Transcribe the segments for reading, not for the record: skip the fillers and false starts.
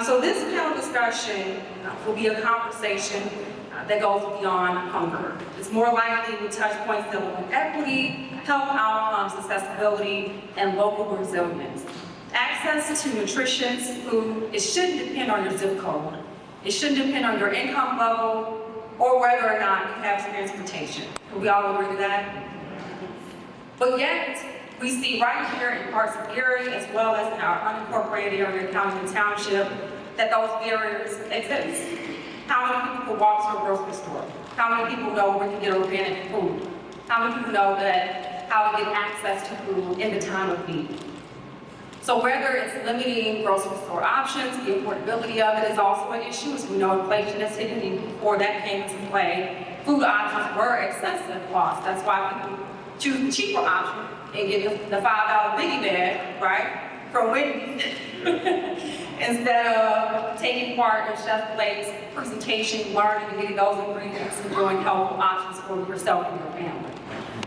So this panel discussion will be a conversation that goes beyond hunger. It's more likely with touch points that will be equity, health outcomes, accessibility, and local resilience. Access to nutritious food, it shouldn't depend on your zip code. It shouldn't depend on your income level or whether or not you have transportation. Can we all agree to that? But yet, we see right here in parts of Gary, as well as in our unincorporated area of Calumet Township, that those barriers exist. How many people walk to a grocery store? How many people know where to get organic food? How many people know that how to get access to food in the time of need? So whether it's limiting grocery store options, the affordability of it is also an issue. As we know, inflation is hitting, and before that came into play, food options were excessive cost. That's why people choose the cheaper option and get the $5 biggie bag, right, from Wendy's, instead of taking part in Chef Blake's presentation, learning and getting those ingredients and doing helpful options for yourself and your family.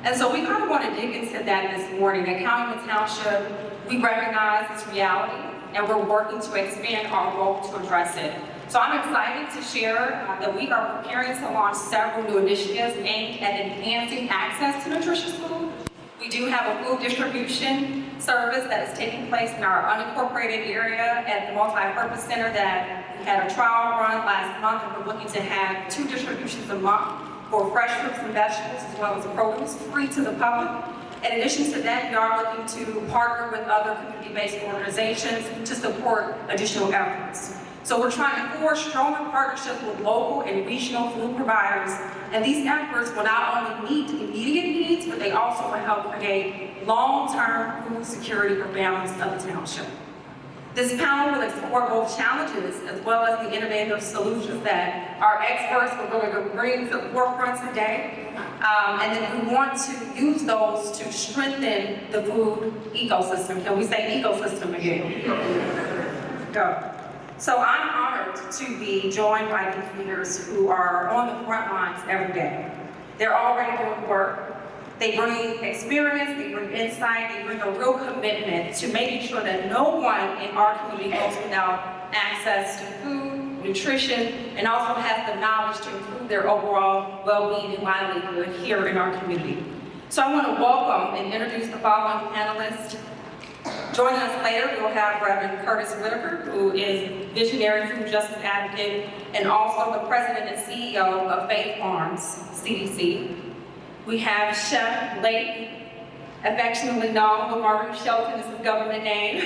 And so we kind of want to dig into that this morning. At Calumet Township, we recognize this reality, and we're working to expand our role to address it. So I'm excited to share that we are preparing to launch several new initiatives aimed at enhancing access to nutritious food. We do have a food distribution service that is taking place in our unincorporated area at the multi-purpose center that we had a trial run last month, and we're looking to have 2 distributions a month for fresh fruits and vegetables as well as produce free to the public. In addition to that, we are looking to partner with other community-based organizations to support additional efforts. So we're trying to forge stronger partnerships with local and regional food providers, and these efforts will not only meet immediate needs, but they also will help create long-term food security for families of the township. This panel will explore both challenges as well as the innovative solutions that our experts are going to bring to the forefront today. And then we want to use those to strengthen the food ecosystem. Can we say ecosystem again? Go. So I'm honored to be joined by these leaders who are on the front lines every day. They're already doing work. They bring experience, they bring insight, they bring a real commitment to making sure that no one in our community goes without access to food, nutrition, and also has the knowledge to improve their overall well-being and livelihood here in our community. So I want to welcome and introduce the following panelists. Joining us later, we'll have Reverend Curtis Whitaker, who is visionary food justice advocate and also the president and CEO of Faith Farms, CDC. We have Chef Blake, affectionately known, but Marie Shelton is his government name,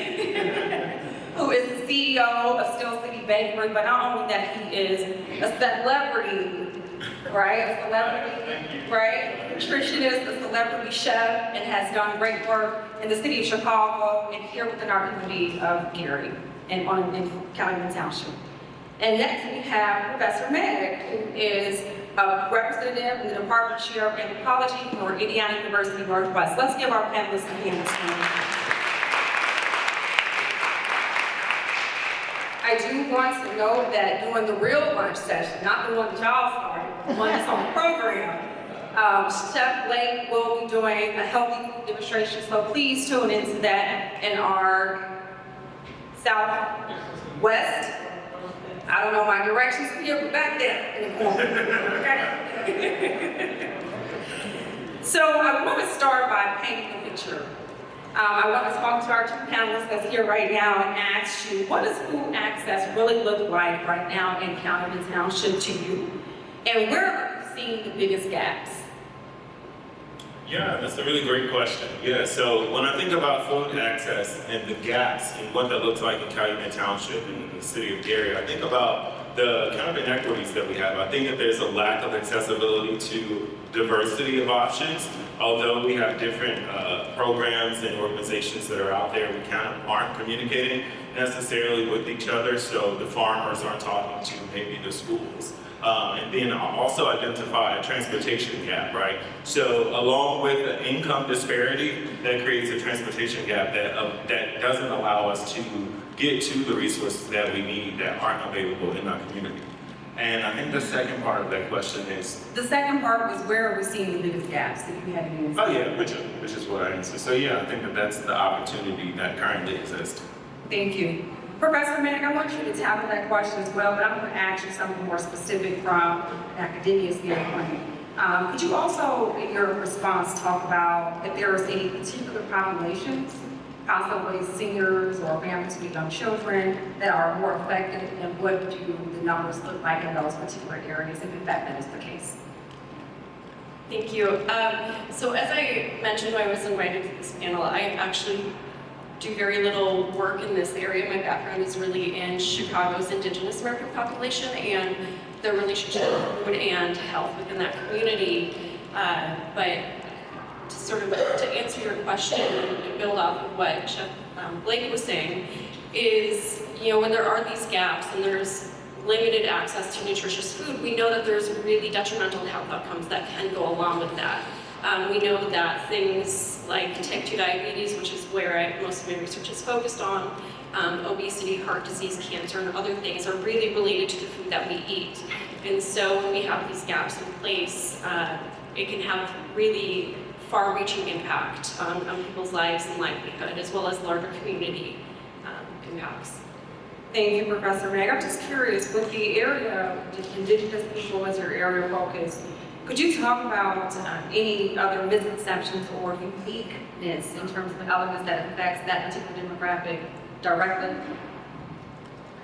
who is the CEO of Steel City Bakery, but not only that, he is a celebrity, right? A celebrity, right? Nutritionist, a celebrity chef, and has done great work in the city of Chicago and here within our community of Gary and in Calumet Township. And next we have Professor Meg, who is a representative in the Department Chair of Anthropology for Indiana University Northwest. Let's give our panelists a hand this morning. I do want to note that during the real lunch session, not the one that y'all started, the one that's on the program, Chef Blake will be doing a healthy food demonstration, so please tune into that in our southwest. I don't know my directions here, but back there in the corner, okay? So I want to start by painting a picture. I want to talk to our 2 panelists that's here right now and ask you, what does food access really look like right now in Calumet Township to you? And where are you seeing the biggest gaps? Yeah, that's a really great question. Yeah, so when I think about food access and the gaps and what that looks like in Calumet Township and the city of Gary, I think about the kind of inequities that we have. I think that there's a lack of accessibility to diversity of options. Although we have different programs and organizations that are out there, we kind of aren't communicating necessarily with each other, so the farmers aren't talking to maybe the schools. And then also identify a transportation gap, right? So along with the income disparity, that creates a transportation gap that doesn't allow us to get to the resources that we need that aren't available in our community. And I think the second part of that question is... The second part was, where are we seeing the biggest gaps, if you have any answers? Oh yeah, which is what I answered. So yeah, I think that that's the opportunity that currently exists. Thank you. Professor Meg, I want you to tackle that question as well, but I'm going to ask you something more specific from an academia standpoint. Could you also, in your response, talk about if there is any particular populations, possibly seniors or families with young children, that are more affected, and what do the numbers look like in those particular areas, if in fact that is the case? Thank you. So as I mentioned when I was invited to this panel, I actually do very little work in this area. My background is really in Chicago's Indigenous American population and the relationship with food and health within that community. But to answer your question and build off of what Chef Blake was saying, is, when there are these gaps and there's limited access to nutritious food, we know that there's really detrimental health outcomes that can go along with that. We know that things like type 2 diabetes, which is where most of my research is focused on, obesity, heart disease, cancer, and other things are really related to the food that we eat. And so when we have these gaps in place, it can have really far-reaching impact on people's lives and livelihood, as well as larger community impacts. Thank you, Professor Meg. I'm just curious, with the area, Indigenous people as your area of focus, could you talk about any other misconceptions or uniqueness in terms of elements that affects that particular demographic directly?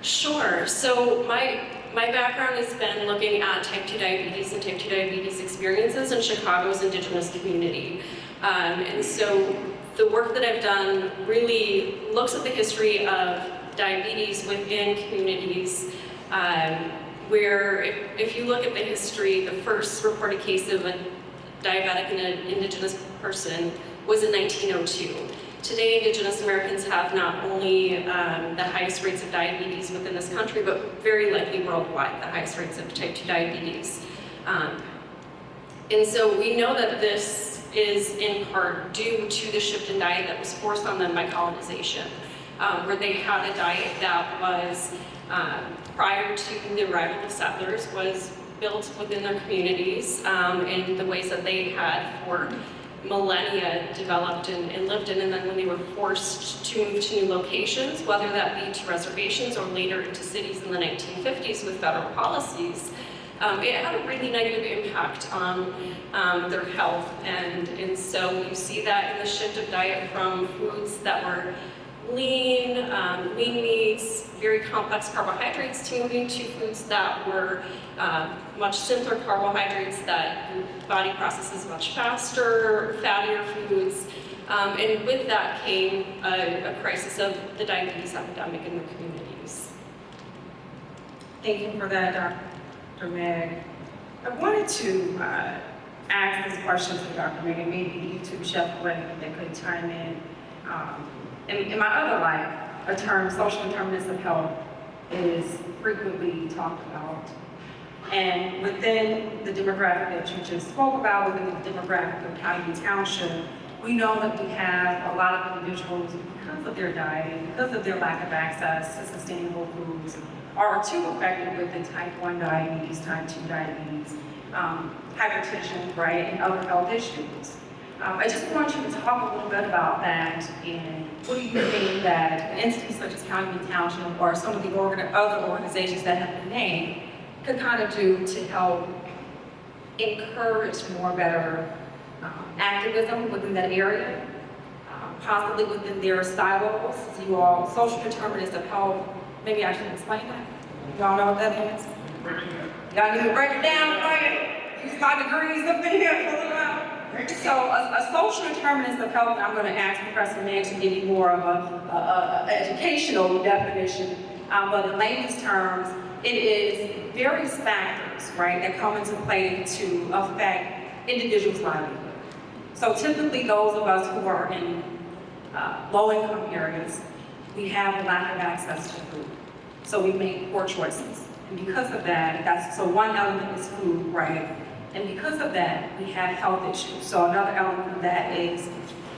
Sure. So my background has been looking at type 2 diabetes and type 2 diabetes experiences in Chicago's Indigenous community. And so the work that I've done really looks at the history of diabetes within communities, where if you look at the history, the first reported case of a diabetic in an Indigenous person was in 1902. Today, Indigenous Americans have not only the highest rates of diabetes within this country, but very likely worldwide, the highest rates of type 2 diabetes. And so we know that this is in part due to the shift in diet that was forced on them by colonization, where they had a diet that was, prior to the arrival of settlers, was built within their communities in the ways that they had for millennia developed and lived in, and then when they were forced to move to new locations, whether that be to reservations or later into cities in the 1950s with federal policies, it had a really negative impact on their health, and so you see that in the shift of diet from foods that were lean meats, very complex carbohydrates, to moving to foods that were much simpler carbohydrates that your body processes much faster, fattier foods. And with that came a crisis of the diabetes epidemic in the communities. Thank you for that, Dr. Meg. I wanted to ask this question to Dr. Meg, and maybe you too, Chef Blake, that could chime in. In my other life, a term, social determinants of health, is frequently talked about. And within the demographic that you just spoke about, within the demographic of Calumet Township, we know that we have a lot of individuals, because of their diet, because of their lack of access to sustainable foods, are too affected with the type 1 diabetes, type 2 diabetes, hypertension, right, and other health issues. I just want you to talk a little bit about that, and what do you think that entities such as Calumet Township or some of the other organizations that have been named could kind of do to help encourage more better activism within that area, possibly within their silos? You all, social determinants of health, maybe I should explain that. Y'all know what that is? Y'all need to break it down, right? Use my degrees up in here for a little while. So a social determinants of health, I'm going to ask Professor Meg to give you more of a educational definition, but in layman's terms, it is various factors, right, that come into play to affect individuals' livelihood. So typically those of us who are in low-income areas, we have a lack of access to food. So we make poor choices. And because of that, so one element is food, right? And because of that, we have health issues. So another element of that is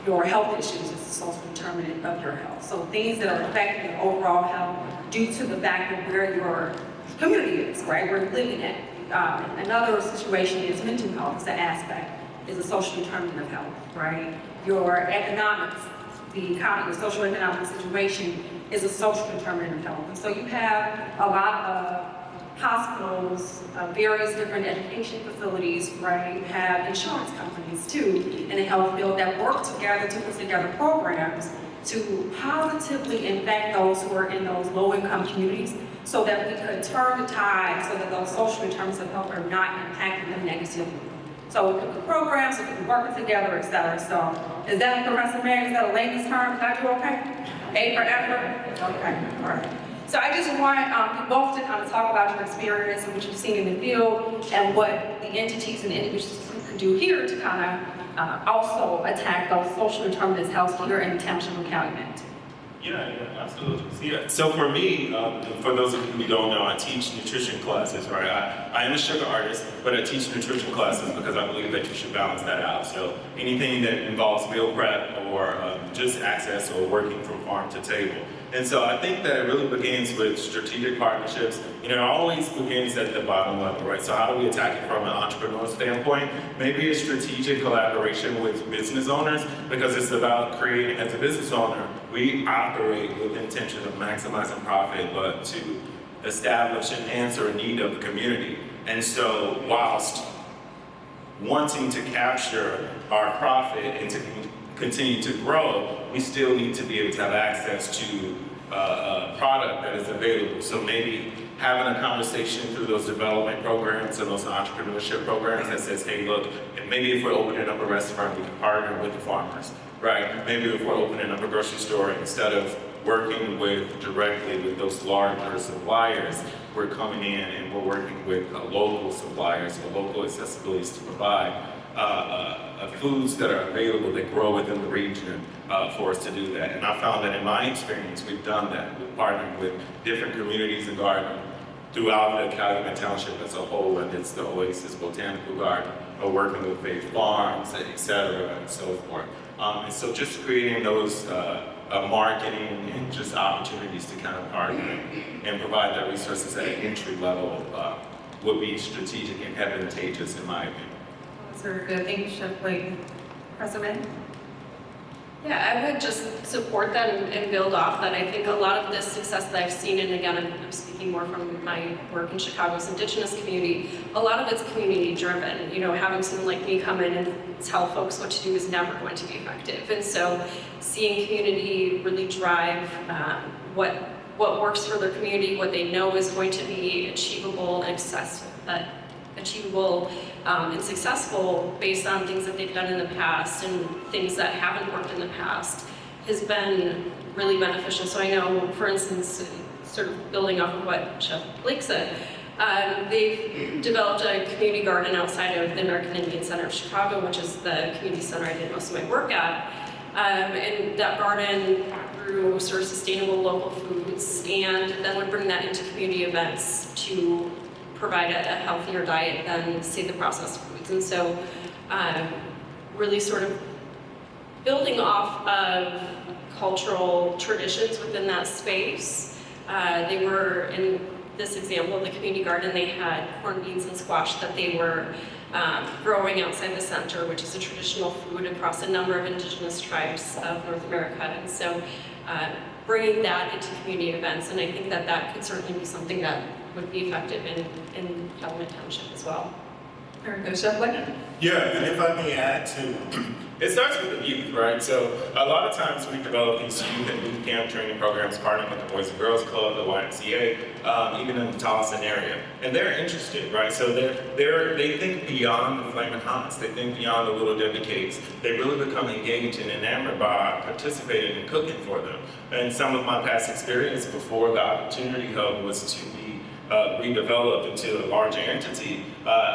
your health issues is a social determinant of your health. So things that are affecting your overall health due to the fact of where your community is, right? Where you're living at. Another situation is mental health, is an aspect, is a social determinant of health, right? Your economics, the economy, the social economic situation is a social determinant of health. And so you have a lot of hospitals, various different education facilities, right? You have insurance companies too in the health field that work together to put together programs to positively impact those who are in those low-income communities so that we could turn the tide so that those social determinants of health are not impacting them negatively. So we could do programs, we could be working together, et cetera. So is that, Professor Mary, is that a layman's term? Did I do okay? A for effort? Okay, all right. So I just want you both to kind of talk about your experience and what you've seen in the field and what the entities and individuals can do here to kind of also attack those social determinants of health here in the township of Calumet. Yeah, absolutely. Yeah. So for me, for those of you who don't know, I teach nutrition classes, right? I am a sugar artist, but I teach nutrition classes because I believe that you should balance that out. So anything that involves meal prep or just access or working from farm to table. And so I think that it really begins with strategic partnerships. You know, it always begins at the bottom level, right? So how do we attack it from an entrepreneur standpoint? Maybe a strategic collaboration with business owners, because it's about creating, as a business owner, we operate with the intention of maximizing profit, but to establish and answer a need of the community. And so whilst wanting to capture our profit and to continue to grow, we still need to be able to have access to a product that is available. So maybe having a conversation through those development programs and those entrepreneurship programs that says, hey, look, and maybe if we're opening up a restaurant, we can partner with the farmers, right? Maybe if we're opening up a grocery store, instead of working directly with those larger suppliers, we're coming in and we're working with local suppliers or local accessibilities to provide foods that are available that grow within the region for us to do that. And I found that in my experience, we've done that. We've partnered with different communities and gardens throughout the Calumet Township as a whole, and it's the Oasis Botanical Garden, or working with Faith Farms, et cetera, and so forth. And so just creating those marketing and just opportunities to kind of partner and provide that resources at an entry level would be strategic and advantageous in my opinion. That's very good. Thank you, Chef Blake. Professor May? Yeah, I would just support that and build off that. I think a lot of this success that I've seen, and again, I'm speaking more from my work in Chicago's Indigenous community, a lot of it's community driven. You know, having someone like me come in and tell folks what to do is never going to be effective. And so seeing community really drive what works for their community, what they know is going to be achievable and and successful based on things that they've done in the past and things that haven't worked in the past has been really beneficial. So I know, for instance, sort of building off of what Chef Blake said, they've developed a community garden outside of the American Indian Center of Chicago, which is the community center I did most of my work at. And that garden grew sort of sustainable local foods and then would bring that into community events to provide a healthier diet than, say, the processed foods. And so really sort of building off of cultural traditions within that space. They were, in this example of the community garden, they had corn, beans, and squash that they were growing outside the center, which is a traditional food across a number of indigenous tribes of North America. And so bringing that into community events, and I think that that could certainly be something that would be effective in Calumet Township as well. Very good. Chef Blake? Yeah, and if I may add to, it starts with the youth, right? So a lot of times we develop these youth and boot camp training programs, partnering with the Boys and Girls Club, the YMCA, even in the Towson area. And they're interested, right? So they think beyond the Flamin' Hots. They think beyond the Little Debbie Cakes. They really become engaged and enamored by participating and cooking for them. And some of my past experience before the Opportunity Hub was to be redeveloped into a larger entity,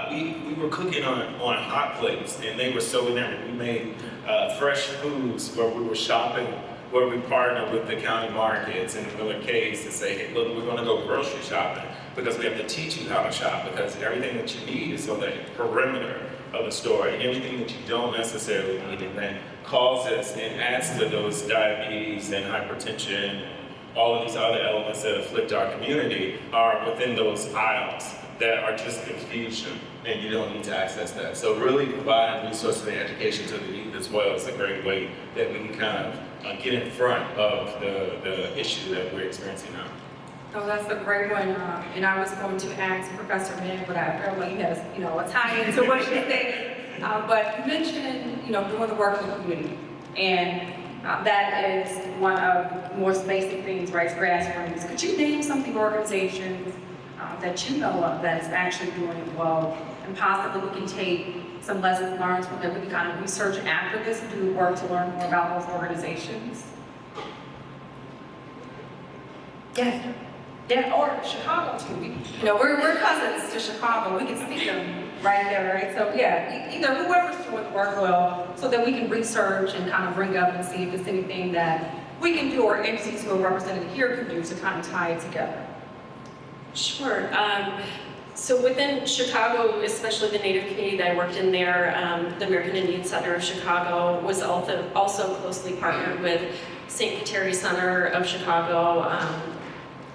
we were cooking on hot plates, and they were so enamored. We made fresh foods where we were shopping, where we partnered with the county markets and the Miller Case to say, hey, look, we're going to go grocery shopping because we have to teach you how to shop, because everything that you need is on the perimeter of the store, and everything that you don't necessarily need, and then causes and adds to those diabetes and hypertension, all of these other elements that afflict our community are within those aisles that are just confusion, and you don't need to access that. So really providing resources and education to the youth as well is a great way that we can kind of get in front of the issue that we're experiencing now. So that's a great one, and I was going to ask Professor Mann, but I felt like you had a tie into what she said. But you mentioned, doing the work in the community, and that is one of the most basic things, right? Grassroots. Could you name some of the organizations that you know of that is actually doing it well, and possibly we can take some lessons learned from that we can kind of research after this and do the work to learn more about those organizations? Yeah. Yeah, or Chicago too. We're cousins to Chicago. We can speak them right there, right? So yeah, either whoever's doing the work well, so that we can research and kind of bring up and see if there's anything that we can do or entities who are represented here can do to kind of tie it together. Sure. So within Chicago, especially the Native community that I worked in there, the American Indian Center of Chicago was also closely partnered with St. Kateri Center of Chicago,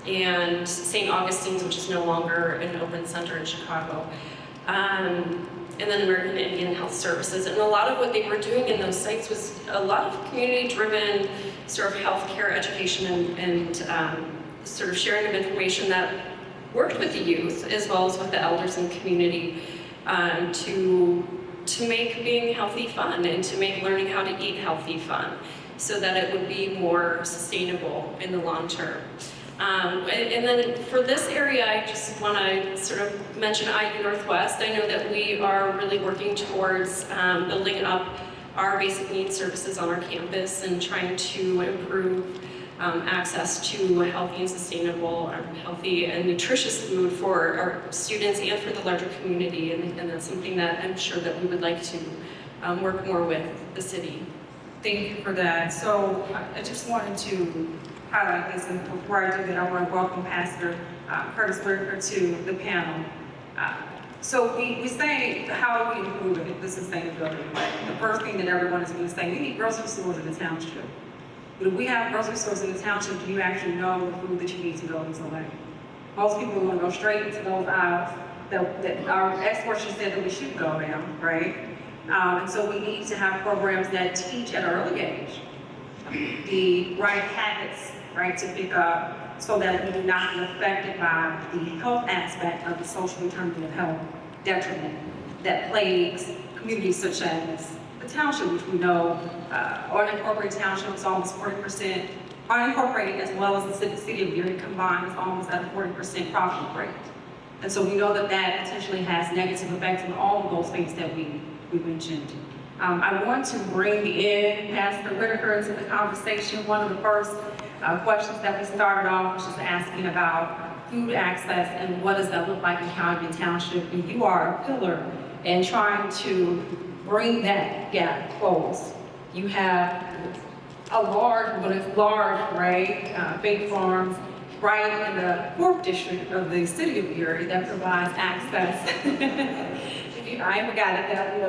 and St. Augustine's, which is no longer an open center in Chicago, and then American Indian Health Services. And a lot of what they were doing in those sites was a lot of community-driven sort of healthcare education and sort of sharing of information that worked with the youth as well as with the elders in the community to make being healthy fun and to make learning how to eat healthy fun so that it would be more sustainable in the long term. And then for this area, I just want to sort of mention IU Northwest. I know that we are really working towards building up our basic needs services on our campus and trying to improve access to healthy and sustainable, healthy and nutritious food for our students and for the larger community. And that's something that I'm sure that we would like to work more with the city. Thank you for that. So I just wanted to highlight this, and before I do that, I want to welcome Pastor Curtis Whitaker to the panel. So we say, how do we improve the sustainability? The first thing that everyone is going to say, we need grocery stores in the township. But if we have grocery stores in the township, do you actually know the food that you need to go and select? Most people want to go straight into those aisles that our experts just said that we should go down, right? And so we need to have programs that teach at an early age the right habits, right, to pick up so that we do not be affected by the health aspect of the social determinant of health detriment that plagues communities such as the township, which we know unincorporated township is almost 40%, unincorporated as well as the city of Erie combined is almost at a 40% profit rate. And so we know that that potentially has negative effects on all of those things that we mentioned. I want to bring in Pastor Whitaker into the conversation. One of the first questions that we started off was just asking about food access and what does that look like in Calumet Township. And you are a pillar in trying to bring that gap close. You have a large, but it's large, right, big farms right in the 4th district of the city of Erie that provides access. I forgot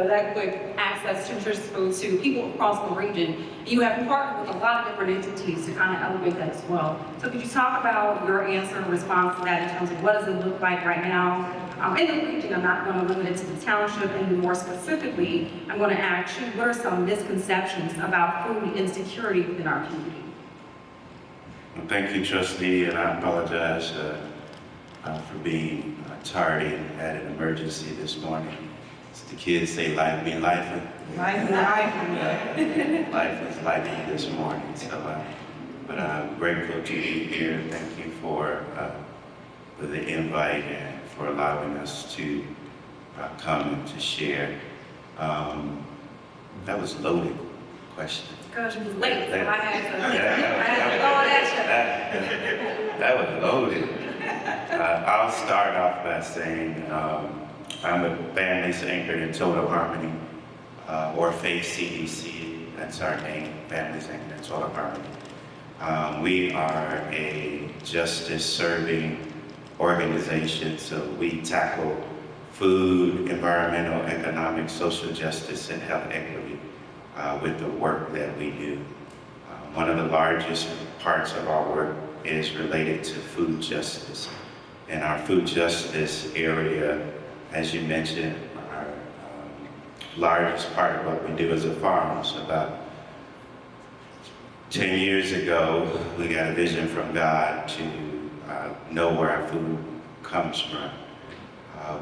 that quick access to nutritious food to people across the region. You have partnered with a lot of different entities to kind of elevate that as well. So could you talk about your answer and response to that in terms of what does it look like right now in the region? I'm not going to limit it to the township, and more specifically, I'm going to ask you, what are some misconceptions about food insecurity within our community? Well, thank you, Trustee, and I apologize for being tardy and had an emergency this morning. As the kids say, life be life. Life Life is life this morning. So, but I'm grateful to be here. Thank you for the invite and for allowing us to come and to share. That was a loaded question. Because you was late, so I had to go at you. That was loaded. I'll start off by saying I'm with Families Anchored in Total Harmony, or Faith CDC. That's our name, Families Anchored in Total Harmony. We are a justice-serving organization, so we tackle food, environmental, economic, social justice, and health equity with the work that we do. One of the largest parts of our work is related to food justice. In our food justice area, as you mentioned, our largest part of what we do is a farm. So about 10 years ago, we got a vision from God to know where our food comes from.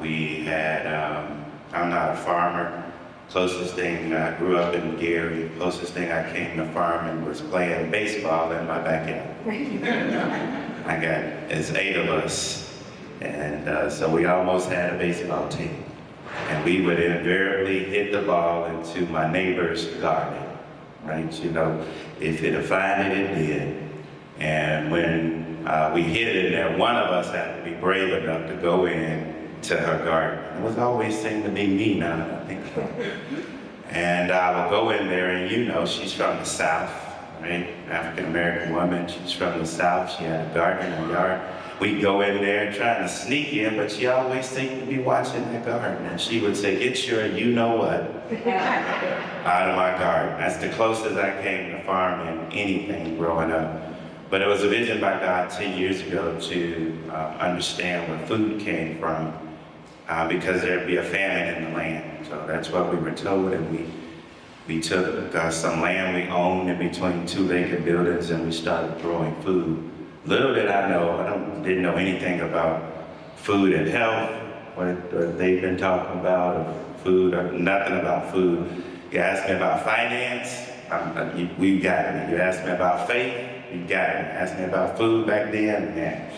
We had, I'm not a farmer. Closest thing, I grew up in Gary. Closest thing I came to farming was playing baseball in my backyard. It's 8 of us. And so we almost had a baseball team. And we would invariably hit the ball into my neighbor's garden, right? You know, if it find it, it did. And when we hit it in there, one of us had to be brave enough to go in to her garden. It was always seemed to be me now that I think about it. And I would go in there, and you know, she's from the South, right? African-American woman, she's from the South. She had a garden in her yard. We'd go in there trying to sneak in, but she always seemed to be watching the garden. And she would say, "Get your you-know-what out of my garden." That's the closest I came to farming anything growing up. But it was a vision by God 10 years ago to understand where food came from, because there'd be a famine in the land. So that's what we were told, and we took some land we owned in between 2 vacant buildings, and we started growing food. Little did I know, didn't know anything about food and health, what they've been talking about, or food, or nothing about food. You asked me about finance, we got me. You asked me about faith, you got me. You asked me about food back then, man.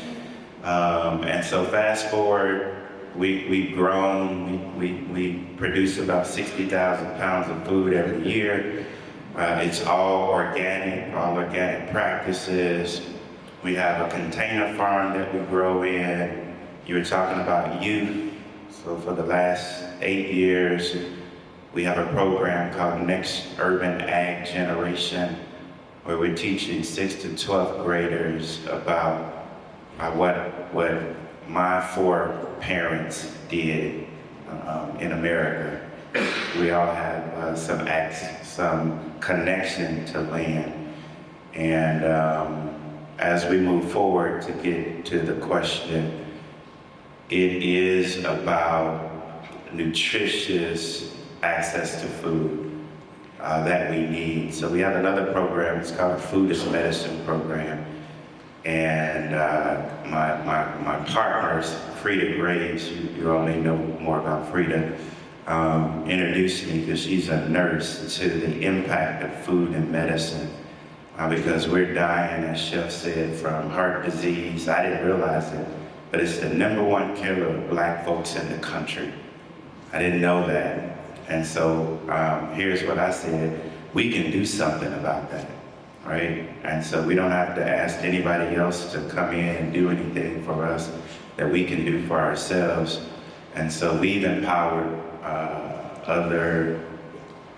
And so fast forward, we've grown, we produce about 60,000 pounds of food every year. It's all organic practices. We have a container farm that we grow in. You were talking about youth. So for the last 8 years, we have a program called Next Urban Ag Generation, where we're teaching 6th to 12th graders about what my 4 parents did in America. We all have some connection to land. And as we move forward to get to the question, it is about nutritious access to food that we need. So we have another program, it's called a Food is Medicine program. And my partners, Frida Graves, you all may know more about Frida, introduced me because she's a nurse to the impact of food and medicine. Because we're dying, as Chef said, from heart disease. I didn't realize it, but it's the #1 killer of Black folks in the country. I didn't know that. And so here's what I said: we can do something about that, right? And so we don't have to ask anybody else to come in and do anything for us that we can do for ourselves. And so we've empowered other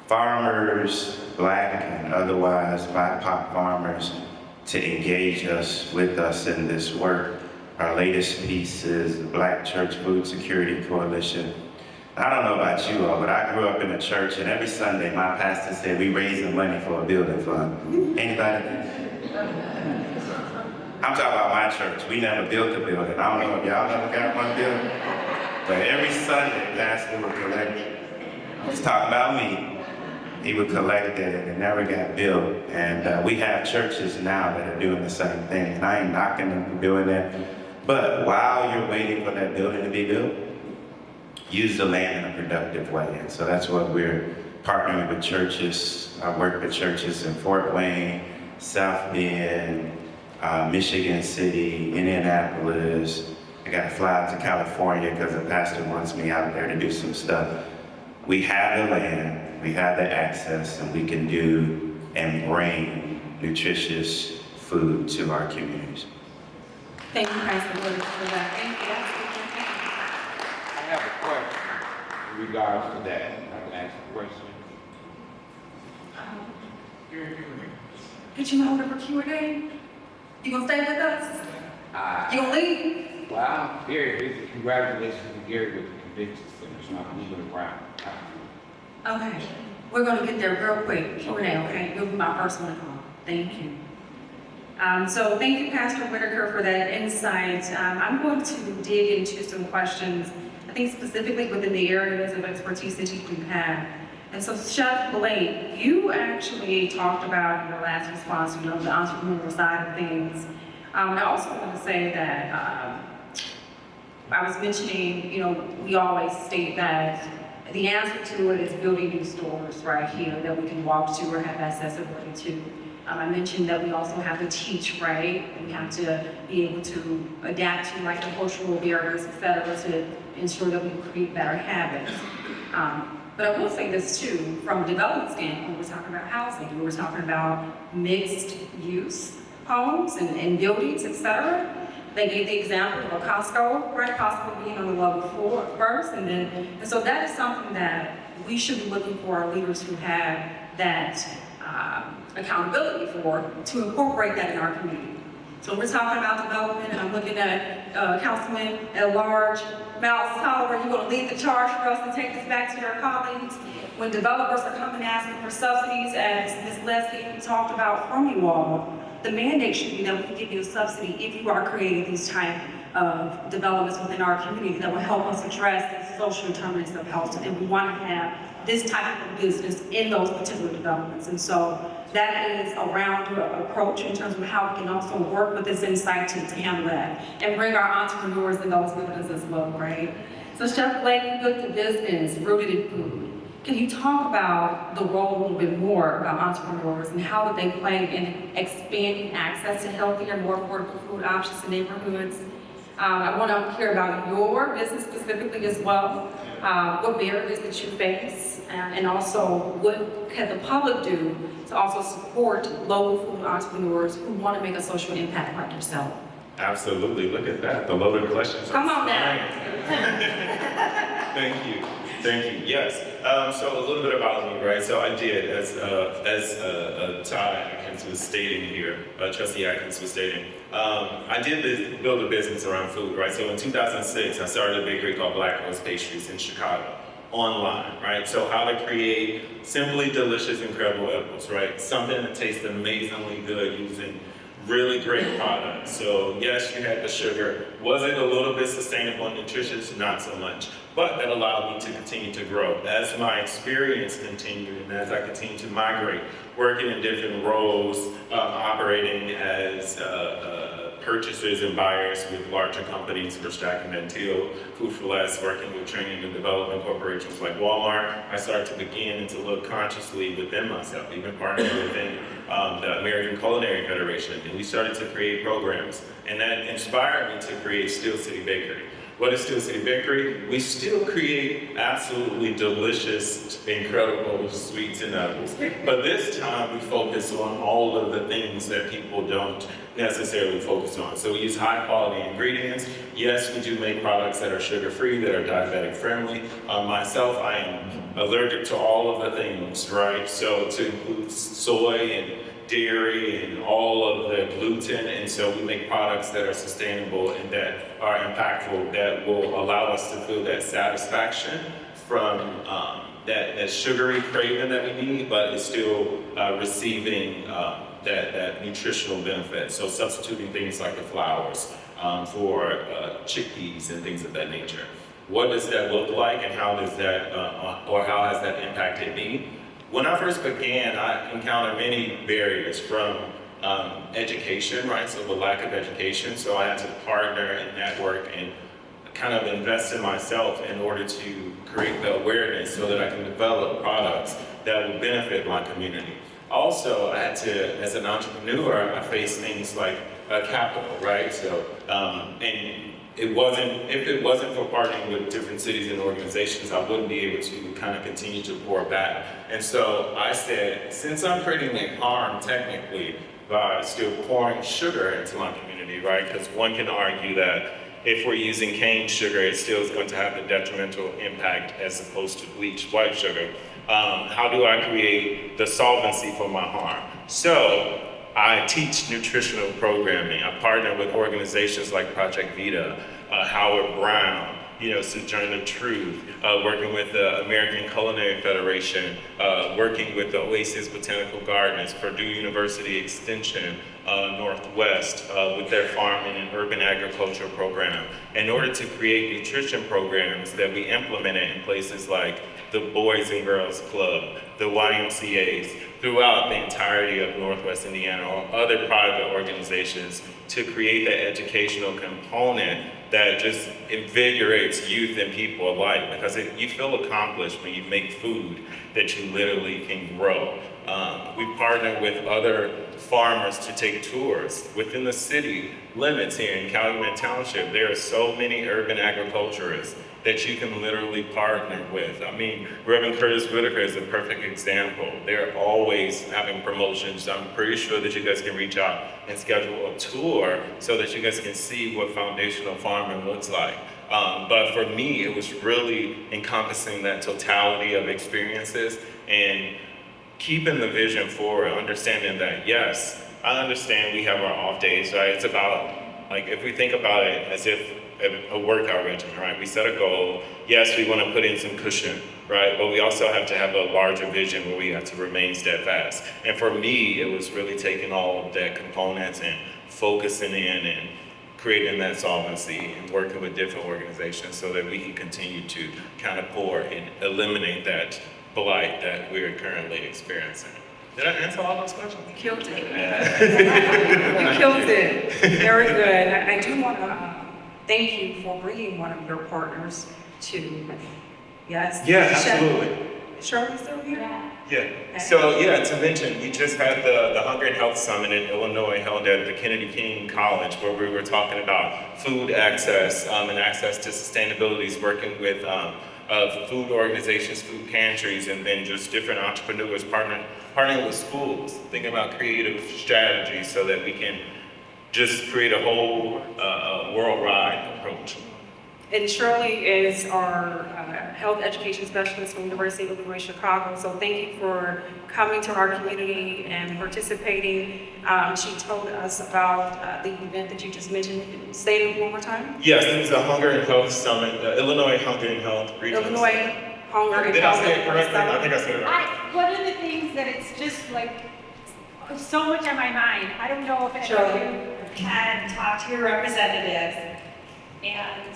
farmers, Black and otherwise, BIPOC farmers, to engage with us in this work. Our latest piece is the Black Church Food Security Coalition. I don't know about you all, but I grew up in a church, and every Sunday my pastor said, "We raising money for a building fund." Anybody? I'm talking about my church. We never built a building. I don't know if y'all never got one building, but every Sunday, pastor would collect. He's talking about me. He would collect it, and it never got built. And we have churches now that are doing the same thing, and I ain't knocking them for doing that. But while you're waiting for that building to be built, use the land in a productive way. And so that's what we're partnering with churches. I work with churches in Fort Wayne, South Bend, Michigan City, Indianapolis. I got to fly out to California because the pastor wants me out there to do some stuff. We have the land. We have the access, and we can do and bring nutritious food to our communities. Thank you, Pastor Williams, for that. Thank you. I have a question in regards to that. I can ask a question. Did you know for Q&A? You gonna stay with us? You gonna leave? Well, I'm very busy. Congratulations to Gary with the conviction center. So I'm moving around. Okay, we're gonna get there real quick. Q&A, okay? You'll be my first one to call. Thank you. So thank you, Pastor Whitaker, for that insight. I'm going to dig into some questions, I think specifically within the areas of expertise that you have. And so Chef Blake, you actually talked about in your last response, the entrepreneurial side of things. I also want to say that I was mentioning, we always state that the answer to it is building new stores right here that we can walk to or have accessibility to. I mentioned that we also have to teach, right? We have to be able to adapt to like the cultural barriers, et cetera, to ensure that we create better habits. But I will say this too, from a development standpoint, we're talking about housing, we were talking about mixed use homes and buildings, et cetera. They gave the example of a Costco, right? Costco being on the level 4 first, and so that is something that we should be looking for our leaders who have that accountability for, to incorporate that in our community. So we're talking about development, and I'm looking at Councilman at Large, Miles Tolliver, you're going to lead the charge for us and take this back to your colleagues. When developers are coming asking for subsidies, as Ms. Leslie talked about from you all, the mandate should be that we can give you a subsidy if you are creating these type of developments within our community that will help us address the social determinants of health. And we want to have this type of business in those particular developments. And so that is a round approach in terms of how we can also work with this insight to handle that and bring our entrepreneurs and those with us as well, right? So Chef Blake, you built the business rooted in food. Can you talk about the role a little bit more about entrepreneurs and how do they play in expanding access to healthier, more affordable food options in neighborhoods? I want to hear about your business specifically as well, what barriers that you face, and also what can the public do to also support local food entrepreneurs who want to make a social impact like yourself? Absolutely, look at that, the loaded questions. Come on now. Thank you. Yes. So a little bit about me, right? So I did, as Todd Atkins was stating here, Trustee Atkins was stating, I did build a business around food, right? So in 2006, I started a bakery called Black Rose Pastries in Chicago, online, right? So how to create simply delicious, incredible edibles, right? Something that tastes amazingly good using really great products. So yes, you had the sugar. Was it a little bit sustainable and nutritious? Not so much. But that allowed me to continue to grow. As my experience continued and as I continued to migrate, working in different roles, operating as purchasers and buyers with larger companies for Stack and Teal, Food for Less, working with training and development corporations like Walmart, I started to begin to look consciously within myself, even partnering within the American Culinary Federation, and we started to create programs, and that inspired me to create Steel City Bakery. What is Steel City Bakery? We still create absolutely delicious, incredible sweets and edibles, but this time we focus on all of the things that people don't necessarily focus on. So we use high quality ingredients. Yes, we do make products that are sugar-free, that are diabetic friendly. Myself, I am allergic to all of the things, right? So to include soy and dairy and all of the gluten, and so we make products that are sustainable and that are impactful, that will allow us to feel that satisfaction from that sugary craving that we need, but it's still receiving that nutritional benefit. So substituting things like the flours for chickpeas and things of that nature. What does that look like, and how does that, or how has that impacted me? When I first began, I encountered many barriers from education, right? So the lack of education. So I had to partner and network and kind of invest in myself in order to create the awareness so that I can develop products that will benefit my community. Also, I had to, as an entrepreneur, I faced things like capital, right? So, and if it wasn't for partnering with different cities and organizations, I wouldn't be able to kind of continue to pour back. And so I said, since I'm creating harm technically by still pouring sugar into my community, right? Because one can argue that if we're using cane sugar, it still is going to have a detrimental impact as opposed to bleached white sugar. How do I create the solvency for my harm? So I teach nutritional programming. I partner with organizations like Project Vita, Howard Brown, Sojourner Truth, working with the American Culinary Federation, working with the Oasis Botanical Gardens, Purdue University Extension, Northwest, with their farming and urban agriculture program, in order to create nutrition programs that we implemented in places like the Boys and Girls Club, the YMCAs, throughout the entirety of Northwest Indiana, or other private organizations, to create that educational component that just invigorates youth and people alike, because you feel accomplished when you make food that you literally can grow. We partner with other farmers to take tours within the city limits here in Calumet Township. There are so many urban agriculturists that you can literally partner with. I mean, Reverend Curtis Whitaker is a perfect example. They're always having promotions. I'm pretty sure that you guys can reach out and schedule a tour so that you guys can see what foundational farming looks like. But for me, it was really encompassing that totality of experiences and keeping the vision forward, understanding that, yes, I understand we have our off days, right? It's about, like, if we think about it as if a workout regimen, right? We set a goal. Yes, we want to put in some cushion, right? But we also have to have a larger vision where we have to remain steadfast. And for me, it was really taking all of that components and focusing in and creating that solvency and working with different organizations so that we can continue to kind of pour and eliminate that blight that we're currently experiencing. Did I answer all those questions? You killed it. You killed it. Very good. I do want to thank you for bringing one of your partners to, yes? Yeah, absolutely. Shirley's still here? Yeah. So yeah, to mention, we just had the Hunger and Health Summit in Illinois held at the Kennedy King College, where we were talking about food access and access to sustainability, working with food organizations, food pantries, and then just different entrepreneurs partnering with schools, thinking about creative strategies so that we can just create a whole worldwide approach. And Shirley is our health education specialist from the University of Illinois Chicago. So thank you for coming to our community and participating. She told us about the event that you just mentioned. Say it one more time. Yes, it was the Hunger and Health Summit, the Illinois Hunger and Health Regional Illinois Hunger and Did I Health. say it correctly? I think I said it right. One of the things that it's just like so much on my mind. I don't know if any Sure. of you had talked to your representatives, and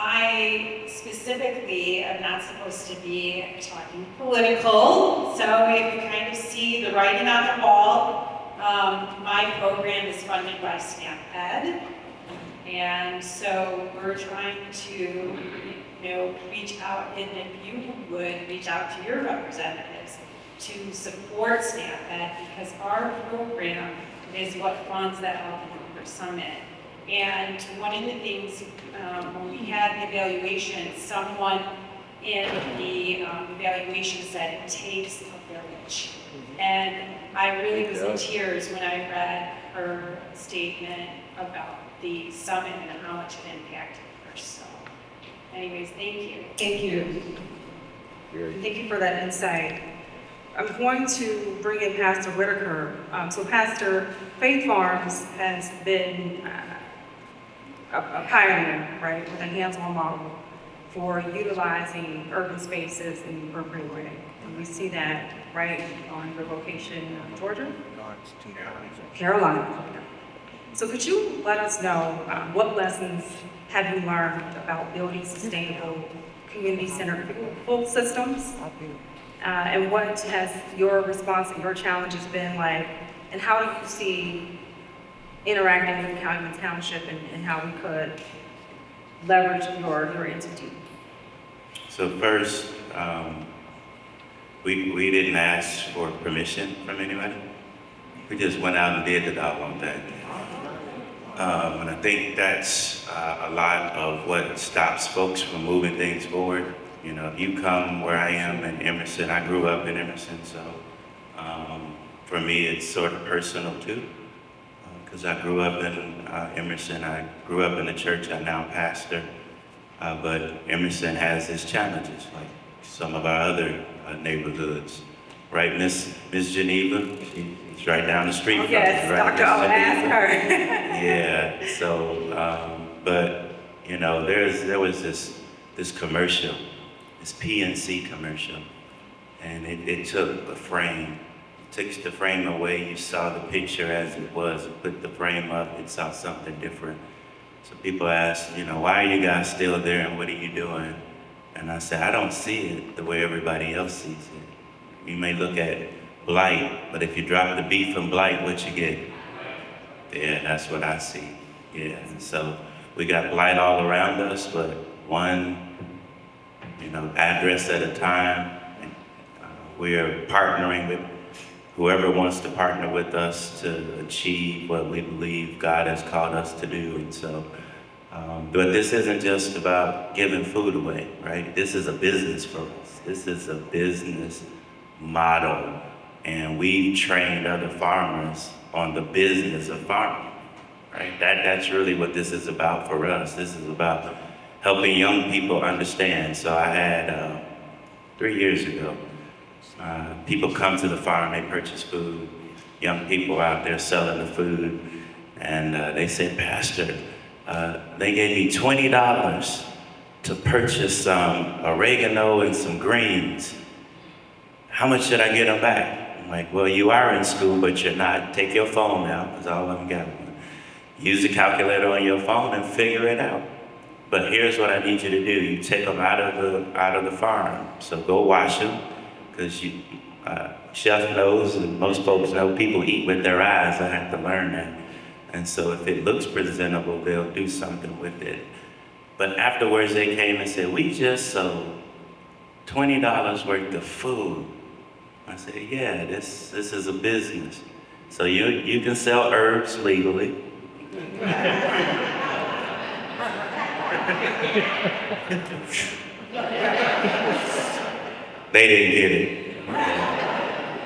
I specifically am not supposed to be talking political, so if you kind of see the writing on the wall, my program is funded by SNAP Ed, and so we're trying to, reach out, and if you would reach out to your representatives to support SNAP Ed, because our program is what funds that Health and Hunger Summit. And one of the things, when we had the evaluation, someone in the evaluation said it takes a village. And I really was in tears when I read her statement about the summit and how much it impacted her. So anyways, thank you. Thank you. Thank you for that insight. I'm going to bring in Pastor Whitaker. So Pastor, Faith Farms has been a pioneer, right, with a hands-on model for utilizing urban spaces in an appropriate way. And we see that right on your location in Georgia? Carolina. So could you let us know what lessons have you learned about building sustainable, community-centered food systems? And what has your response and your challenges been like? And how do you see interacting with Calumet Township and how we could leverage your entity? So first, we didn't ask for permission from anybody. We just went out and did the doggone thing. And I think that's a lot of what stops folks from moving things forward. If you come where I am in Emerson, I grew up in Emerson, so for me it's sort of personal too. Because I grew up in Emerson, I grew up in the church, I now pastor, but Emerson has its challenges, like some of our other neighborhoods. Right, Miss Geneva, she's right down the street from us, Yes, right? Dr. O, ask her. Yeah, so, but, there was this this commercial, this PNC commercial, and it took the frame. It took the frame away, you saw the picture as it was, it put the frame up, it saw something different. So people ask, why are you guys still there and what are you doing? And I said, I don't see it the way everybody else sees it. You may look at blight, but if you drop the beef and blight, what you get? Yeah, that's what I see. Yeah, and so we got blight all around us, but one, address at a time. We're partnering with whoever wants to partner with us to achieve what we believe God has called us to do. And so, but this isn't just about giving food away, right? This is a business for us. This is a business model. And we've trained other farmers on the business of farming, right? That's really what this is about for us. This is about helping young people understand. So I had, 3 years ago, people come to the farm, they purchase food, young people out there selling the food, and they said, Pastor, they gave me $20 to purchase some oregano and some greens. How much should I get them back? I'm like, well, you are in school, but you're not. Take your phone out, because all of them got one. Use the calculator on your phone and figure it out. But here's what I need you to do. You take them out of the farm. So go wash them, because chef knows, and most folks know, people eat with their eyes. I had to learn that. And so if it looks presentable, they'll do something with it. But afterwards they came and said, we just sold $20 worth of food. I said, yeah, this is a business. So you can sell herbs legally. They didn't get it.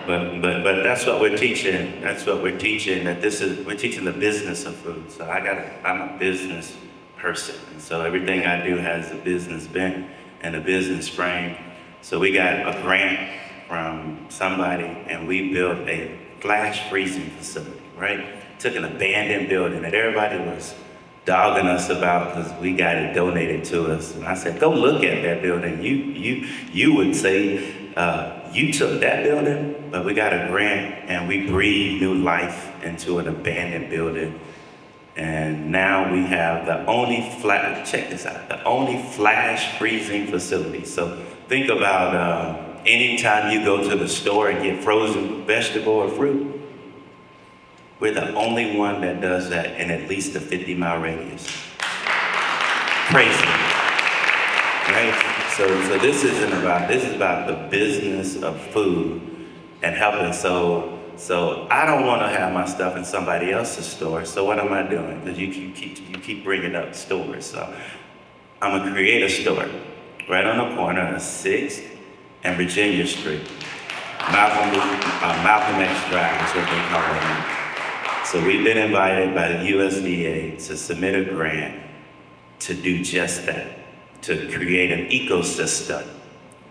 But that's what we're teaching. That's what we're teaching, we're teaching the business of food. So I'm a business person. And so everything I do has a business bent and a business frame. So we got a grant from somebody and we built a flash freezing facility, right? Took an abandoned building that everybody was dogging us about because we got it donated to us. And I said, go look at that building. You would say, you took that building, but we got a grant and we breathed new life into an abandoned building. And now we have the only check this out, the only flash freezing facility. So think about anytime you go to the store and get frozen vegetable or fruit, we're the only one that does that in at least a 50-mile radius. Crazy, right? So this is about the business of food and helping. So I don't want to have my stuff in somebody else's store. So what am I doing? Because you keep bringing up stores. So I'm gonna create a store right on the corner of 6th and Virginia Street. Malcolm X Drive is what they call it now. So we've been invited by the USDA to submit a grant to do just that, to create an ecosystem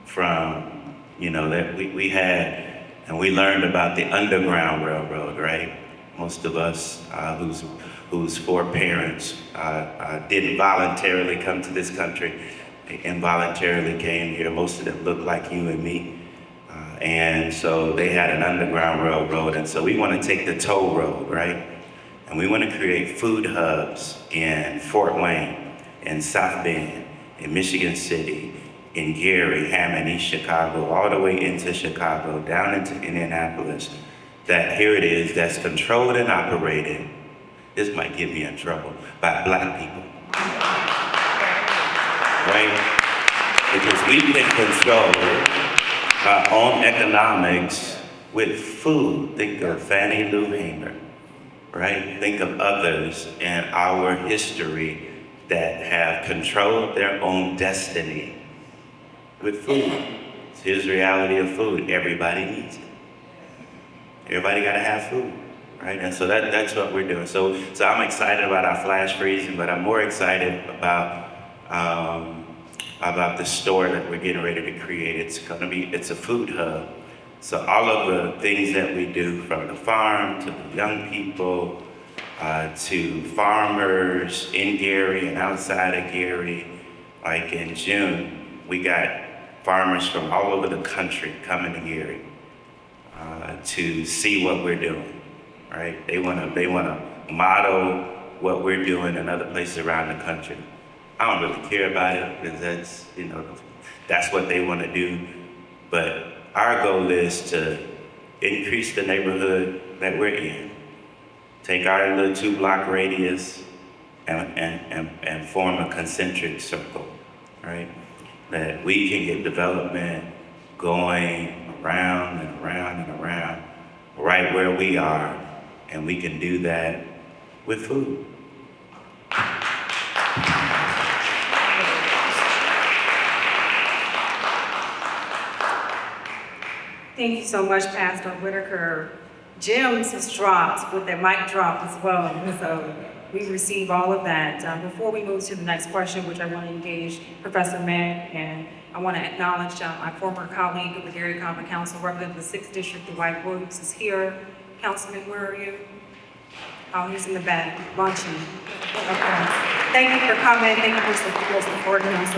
from, that we had, and we learned about the Underground Railroad, right? Most of us whose foreparents didn't voluntarily come to this country, they involuntarily came here. Most of them look like you and me. And so they had an Underground Railroad, and so we want to take the toll road, right? And we want to create food hubs in Fort Wayne, in South Bend, in Michigan City, in Gary, Hammond, East Chicago, all the way into Chicago, down into Indianapolis. That here it is, that's controlled and operated, this might get me in trouble, by Black people. Right? Because we can control our own economics with food. Think of Fannie Lou Hamer, right? Think of others in our history that have controlled their own destiny with food. Here's the reality of food. Everybody needs it. Everybody gotta have food, right? And so that's what we're doing. So I'm excited about our flash freezing, but I'm more excited about the store that we're getting ready to create. It's a food hub. So all of the things that we do, from the farm to the young people, to farmers in Gary and outside of Gary, Like in June, we got farmers from all over the country coming here to see what we're doing, right? They wanna model what we're doing in other places around the country. I don't really care about it because that's, that's what they wanna do. But our goal is to increase the neighborhood that we're in, take our little 2-block radius and form a concentric circle, right? That we can get development going around and around and around, right where we are, and we can do that with food. Thank you so much, Pastor Whitaker. Jim's has dropped with that mic drop as well, so we receive all of that. Before we move to the next question, which I want to engage Professor Meg, and I want to acknowledge my former colleague of the Gary Common Council, representing the 6th District, Dwight Williams, is here. Councilman, where are you? Oh, he's in the back, lunching. Okay. Thank you for coming. Thank you for supporting us.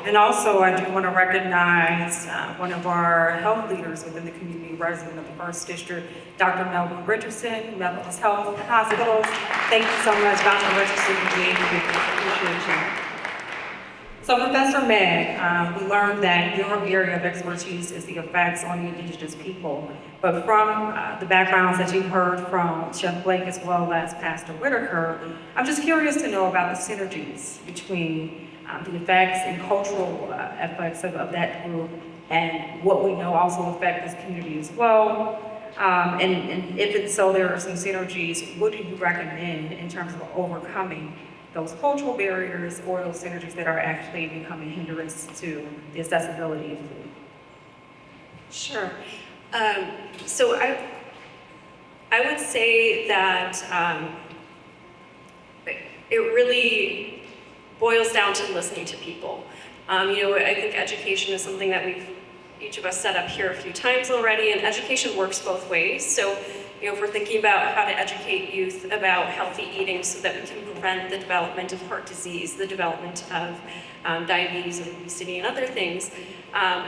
And also, I do want to recognize one of our health leaders within the community, resident of the 1st District, Dr. Melvin Richardson, Methodist Health Hospitals. Thank you so much, Dr. Richardson, for being here. Appreciate you. So, Professor Meg, we learned that your area of expertise is the effects on the indigenous people. But from the backgrounds that you've heard from Chef Blake as well as Pastor Whitaker, I'm just curious to know about the synergies between the effects and cultural effects of that group and what we know also affect this community as well. And if and so there are some synergies, what do you recommend in terms of overcoming those cultural barriers or those synergies that are actually becoming hindrance to the accessibility of food? Sure. So I would say that it really boils down to listening to people. I think education is something that each of us set up here a few times already, and education works both ways. So, if we're thinking about how to educate youth about healthy eating so that we can prevent the development of heart disease, the development of diabetes and obesity and other things,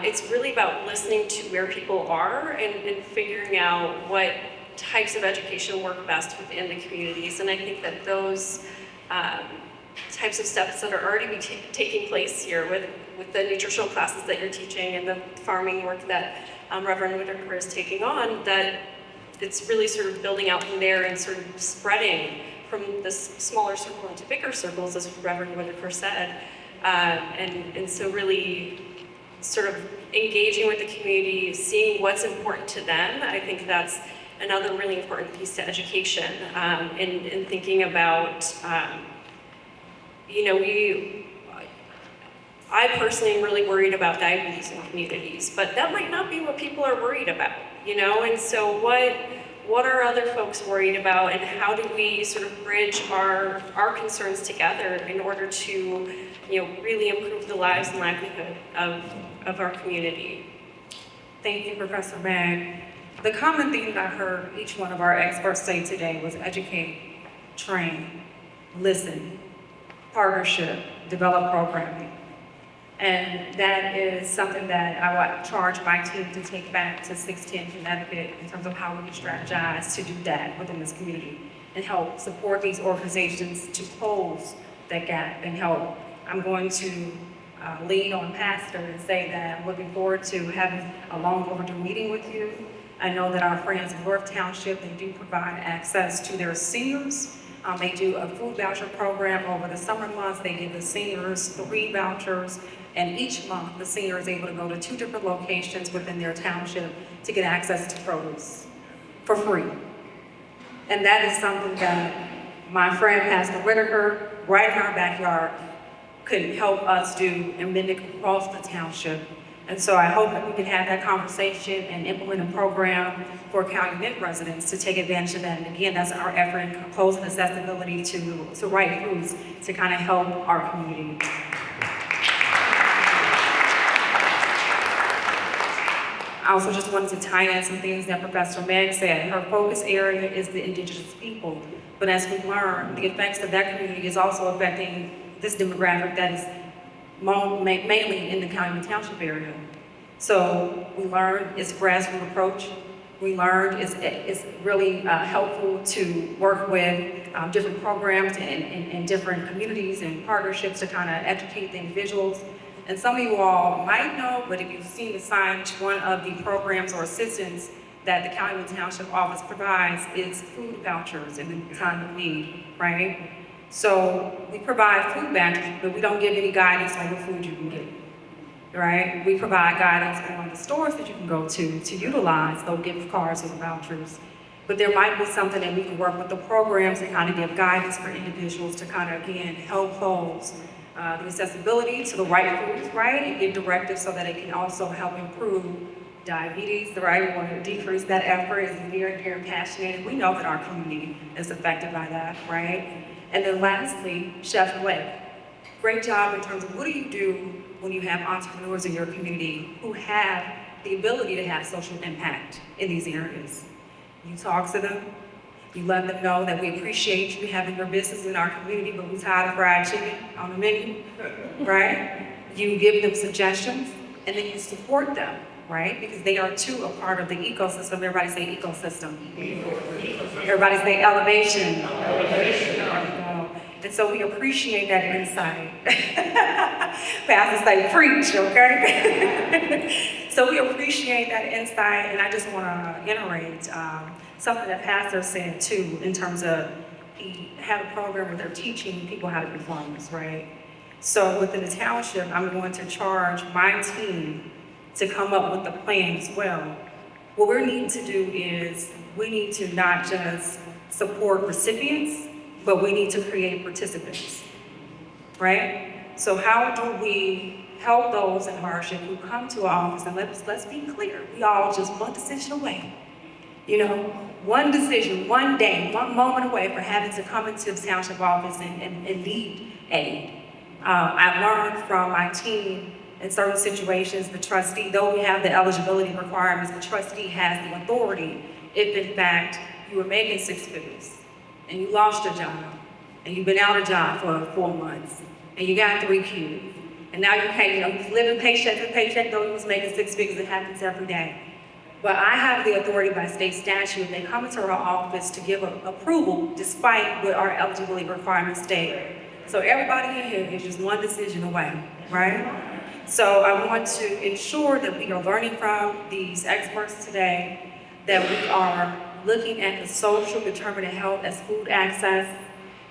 it's really about listening to where people are and figuring out what types of education work best within the communities. And I think that those types of steps that are already taking place here with the nutritional classes that you're teaching and the farming work that Reverend Whitaker is taking on, that it's really sort of building out from there and sort of spreading from this smaller circle into bigger circles, as Reverend Whitaker said. And so really sort of engaging with the community, seeing what's important to them. I think that's another really important piece to education, in thinking about, I personally am really worried about diabetes in communities, but that might not be what people are worried about, and so what are other folks worried about, and how do we sort of bridge our concerns together in order to, really improve the lives and livelihood of our community? Thank you, Professor Mag. The common theme that I heard each one of our experts say today was educate, train, listen, partnership, develop programming. And that is something that I would charge my team to take back to 610 Connecticut in terms of how we can strategize to do that within this community and help support these organizations to close that gap and help. I'm going to lean on Pastor and say that I'm looking forward to having a long overdue meeting with you. I know that our friends in North Township, they do provide access to their seniors. They do a food voucher program over the summer months. They give the seniors 3 vouchers, and each month the senior is able to go to 2 different locations within their township to get access to produce for free. And that is something that my friend Pastor Whitaker, right in our backyard, could help us do and mimic across the township. And so I hope that we can have that conversation and implement a program for Calumet residents to take advantage of that. And again, that's our effort in closing accessibility to right foods to kind of help our community. I also just wanted to tie in some things that Professor Meg said. Her focus area is the indigenous people. But as we learn, the effects of that community is also affecting this demographic that is mainly in the Calumet Township area. So we learned it's a grassroots approach. We learned it's really helpful to work with different programs and different communities and partnerships to kind of educate the individuals. And some of you all might know, but if you've seen the signage, one of the programs or assistance that the Calumet Township Office provides is food vouchers in the time of need, right? So we provide food vouchers, but we don't give any guidance on what food you can get, right? We provide guidance on the stores that you can go to utilize those gift cards or vouchers. But there might be something that we can work with the programs and kind of give guidance for individuals to kind of, again, help close the accessibility to the right foods, right? And give directives so that it can also help improve diabetes, right? We want to decrease that effort. It's very, very passionate. And we know that our community is affected by that, right? And then lastly, Chef-led. Great job in terms of what do you do when you have entrepreneurs in your community who have the ability to have social impact in these areas. You talk to them, you let them know that we appreciate you having your business in our community, but we're tired of fried chicken on the menu, right? You give them suggestions, and then you support them, right? Because they are too a part of the ecosystem. Everybody say ecosystem. Everybody say elevation. There we go. And so we appreciate that insight. Pastor say preach, okay? So we appreciate that insight, and I just want to iterate something that Pastor said too, in terms of he had a program where they're teaching people how to be farmers, right? So within the township, I'm going to charge my team to come up with the plan as well. What we need to do is we need to not just support recipients, but we need to create participants, right? So how do we help those in hardship who come to our office? And let's be clear, we all just one decision away. You know, one decision, one day, one moment away for having to come into the township office and need aid. I've learned from my team in certain situations, the trustee, though we have the eligibility requirements, the trustee has the authority if in fact you were making 6 figures and you lost your job and you've been out of job for 4 months and you got 3 kids and now you can't, you're living paycheck to paycheck, though you was making 6 figures. It happens every day. But I have the authority by state statute. They come into our office to give approval despite what our eligibility requirements state. So everybody in here is just one decision away, right? So I want to ensure that we are learning from these experts today, that we are looking at the social determinant of health as food access,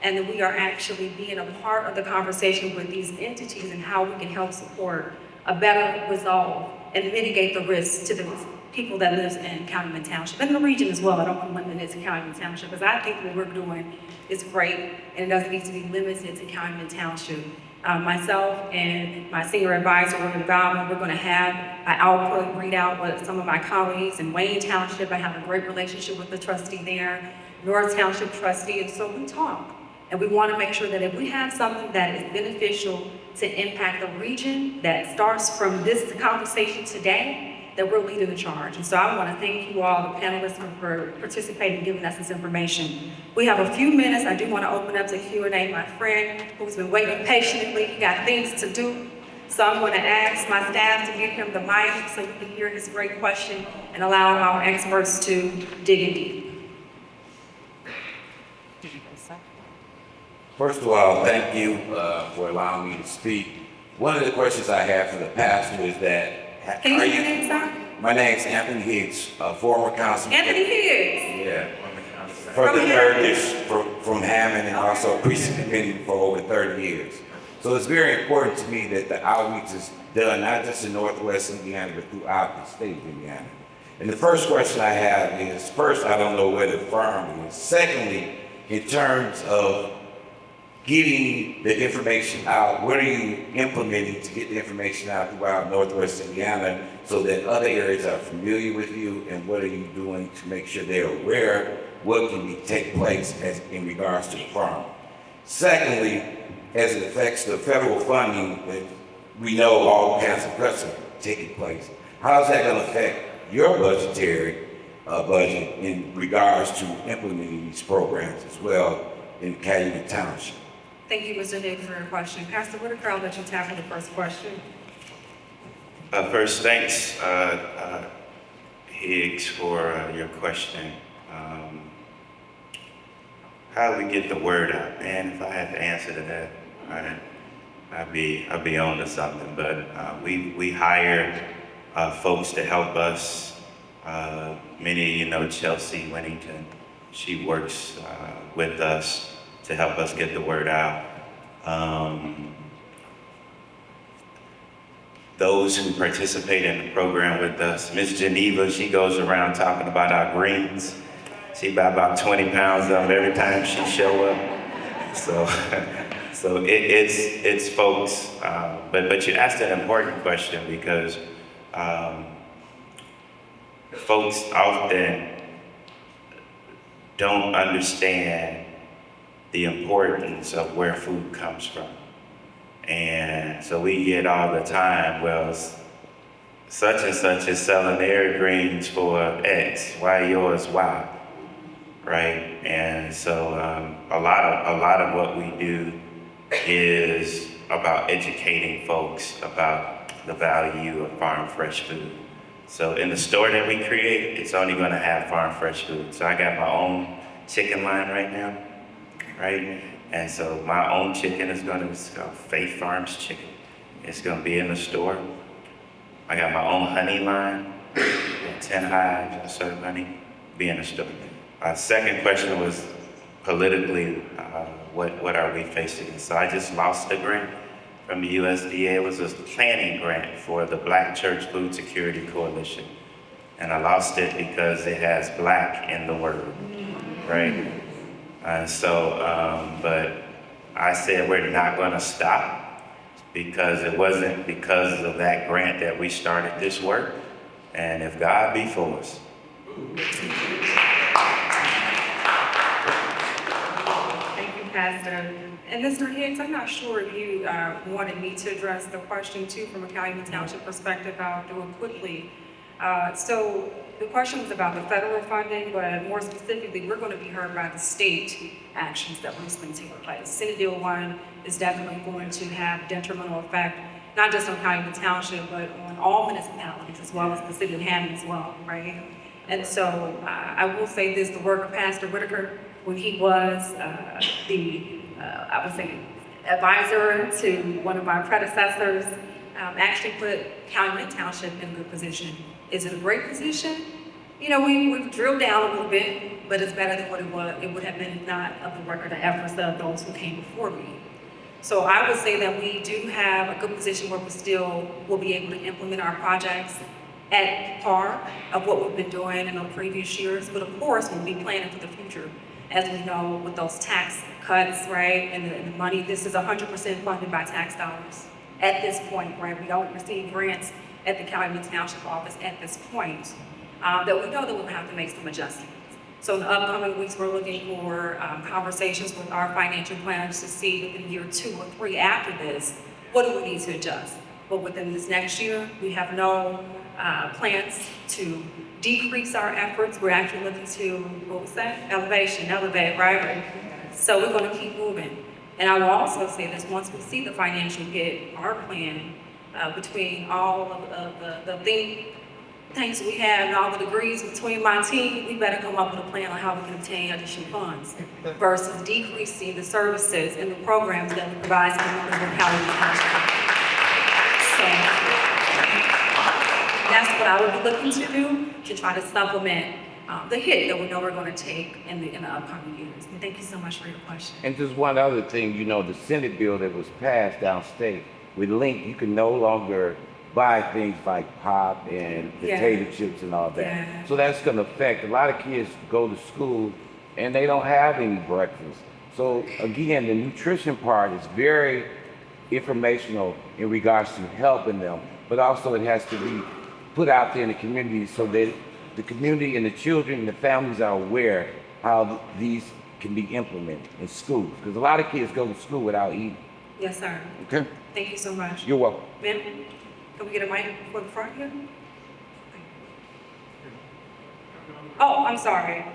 and that we are actually being a part of the conversation with these entities and how we can help support a better resolve and mitigate the risks to the people that live in Calumet Township and the region as well. I don't want to limit it to Calumet Township because I think what we're doing is great and it doesn't need to be limited to Calumet Township. Myself and my senior advisor, we're going to have an output readout with some of my colleagues in Wayne Township. I have a great relationship with the trustee there, North Township trustee, and so we talk. And we want to make sure that if we have something that is beneficial to impact the region that starts from this conversation today, that we're leading the charge. And so I want to thank you all, the panelists, for participating and giving us this information. We have a few minutes. I do want to open up to Q&A. My friend who's been waiting patiently, he got things to do. So I'm going to ask my staff to give him the mic so you can hear his great question and allow our experts to dig in deep. First of all, thank you for allowing me to speak. One of the questions I have for the pastor is that, Can you say your name, sir? My name's Anthony Hicks, a former councilman. Anthony Hicks. Yeah. For the third district, from Hammond, and also precinct committee for over 30 years. So it's very important to me that the outreach is done, not just in Northwest Indiana, but throughout the state of Indiana. And the first question I have is, first, I don't know where the farm is. Secondly, in terms of getting the information out, what are you implementing to get the information out throughout Northwest Indiana so that other areas are familiar with you, and what are you doing to make sure they're aware what can take place in regards to the farm? Secondly, as it affects the federal funding that we know all kinds of cuts are taking place, how is that going to affect your budgetary budget in regards to implementing these programs as well in Calumet Township? Thank you, Mr. Higgs, for your question. Pastor Whitaker, I'll let you tackle the first question. First, thanks, Higgs, for your question. How do we get the word out? Man, if I had to answer to that, I'd be on to something. But we hired folks to help us. Many of you know Chelsea Winnington. She works with us to help us get the word out. Those who participate in the program with us, Miss Geneva, she goes around talking about our greens. She buy about 20 pounds of them every time she show up. So it's folks, but you asked an important question because folks often don't understand the importance of where food comes from. And so we get all the time, well, such and such is selling their greens for X, why yours Y, right? And so a lot of what we do is about educating folks about the value of farm fresh food. So in the store that we create, it's only gonna have farm fresh food. So I got my own chicken line right now, right? And so my own chicken is it's called Faith Farms Chicken. It's gonna be in the store. I got my own honey line, 10 hives, serve honey, be in the store. Second question was politically, what are we facing? So I just lost a grant from the USDA. It was a planning grant for the Black Church Food Security Coalition. And I lost it because it has black in the word, right? But I said we're not gonna stop because it wasn't because of that grant that we started this work. And if God be for us. Thank you, Pastor. And Mr. Higgs, I'm not sure if you wanted me to address the question too from a Calumet Township perspective. I'll do it quickly. So the question was about the federal funding, but more specifically, we're going to be heard by the state actions that recently take place. Senate Bill 1 is definitely going to have detrimental effect, not just on Calumet Township, but on all municipalities, as well as the city of Hammond as well, right? And so I will say this, the work of Pastor Whitaker, when he was I would say, advisor to one of my predecessors, actually put Calumet Township in a good position. Is it a great position? You know, we've drilled down a little bit, but it's better than what it would have been if not of the record of efforts of those who came before me. So I would say that we do have a good position where we still will be able to implement our projects at par of what we've been doing in the previous years, but of course we'll be planning for the future. As we know, with those tax cuts, right, and the money, this is 100% funded by tax dollars at this point, right? We don't receive grants at the Calumet Township office at this point, that we know that we'll have to make some adjustments. So in the upcoming weeks, we're looking for conversations with our financial planners to see within year 2 or 3 after this, what do we need to adjust? But within this next year, we have no plans to decrease our efforts. We're actually looking to, what was that? Elevate, right? So we're gonna keep moving. And I will also say this, once we see the financial hit, our plan between all of the think tanks we have and all the degrees between my team, we better come up with a plan on how we can obtain additional funds versus decreasing the services and the programs that we provide to the members of Calumet Township. So that's what I would be looking to do, to try to supplement the hit that we know we're going to take in the upcoming years. And thank you so much for your question. And just one other thing, you know, the Senate bill that was passed downstate with Link, you can no longer buy things like pop and potato chips and all that. Yeah. So that's going to affect a lot of kids go to school and they don't have any breakfast. So again, the nutrition part is very informational in regards to helping them, but also it has to be put out there in the community so that the community and the children and the families are aware how these can be implemented in schools. Because a lot of kids go to school without eating. Yes, sir. Okay? Thank you so much. You're welcome. Ma'am, can we get a mic for the front here? Oh, I'm sorry.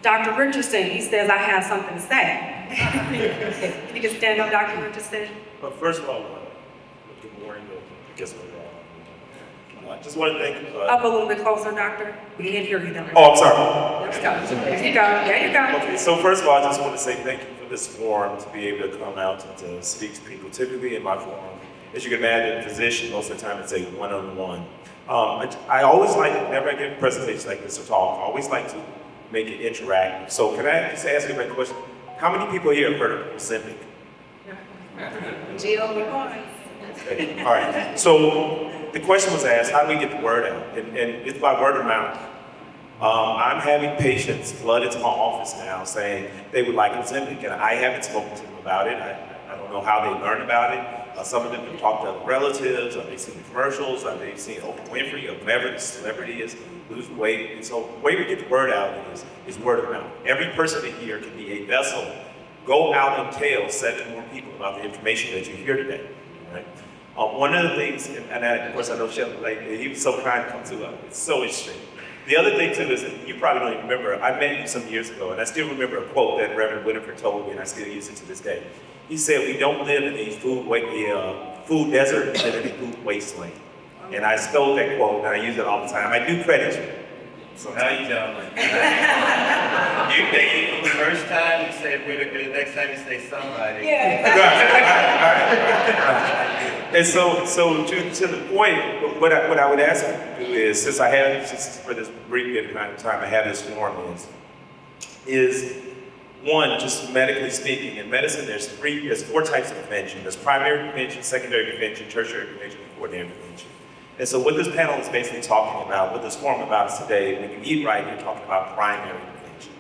Dr. Richardson, he says I have something to say. If you can stand up, Dr. Richardson. But first of all, good morning. I guess I just want to thank you. Up a little bit closer, doctor. We can't hear you though. Oh, I'm sorry. Let's go. There you go. There you go. Okay, so first of all, I just want to say thank you for this forum, to be able to come out and to speak to people. Typically in my forum, as you can imagine, physician, most of the time it's a one-on-one. I always like, whenever I give presentations like this or talk, I always like to make it interactive. So can I just ask you a question? How many people here have heard of Ozempic? Jill, Okay, all right. So the question was asked, how do we get the word out? And it's by word of mouth. I'm having patients flood into my office now saying they would like Ozempic, and I haven't spoken to them about it. I don't know how they learned about it. Some of them have talked to other relatives, or they've seen the commercials, or they've seen Oprah Winfrey, or whoever the celebrity is, lose weight. And so the way we get the word out is word of mouth. Every person in here can be a vessel. Go out and tell 7 more people about the information that you hear today. Right? One of the things, and of course I know Shep, like, he was so kind to come to us. It's so interesting. The other thing too is, that you probably don't even remember, I met you some years ago, and I still remember a quote that Reverend Winifred told me, and I still use it to this day. He said, we don't live in a food desert, we live in a food wasteland. And I stole that quote, and I use it all the time. I do credit you. So how you doing? You think it the first time, you say really good, next time you say somebody. And so to the point, what I would ask you to do is, since for this brief amount of time I have this forum is one, just medically speaking, in medicine there's 4 types of prevention. There's primary prevention, secondary prevention, tertiary prevention, and coordinated prevention. And so what this panel is basically talking about, what this forum about is today, when you eat right, you're talking about primary prevention.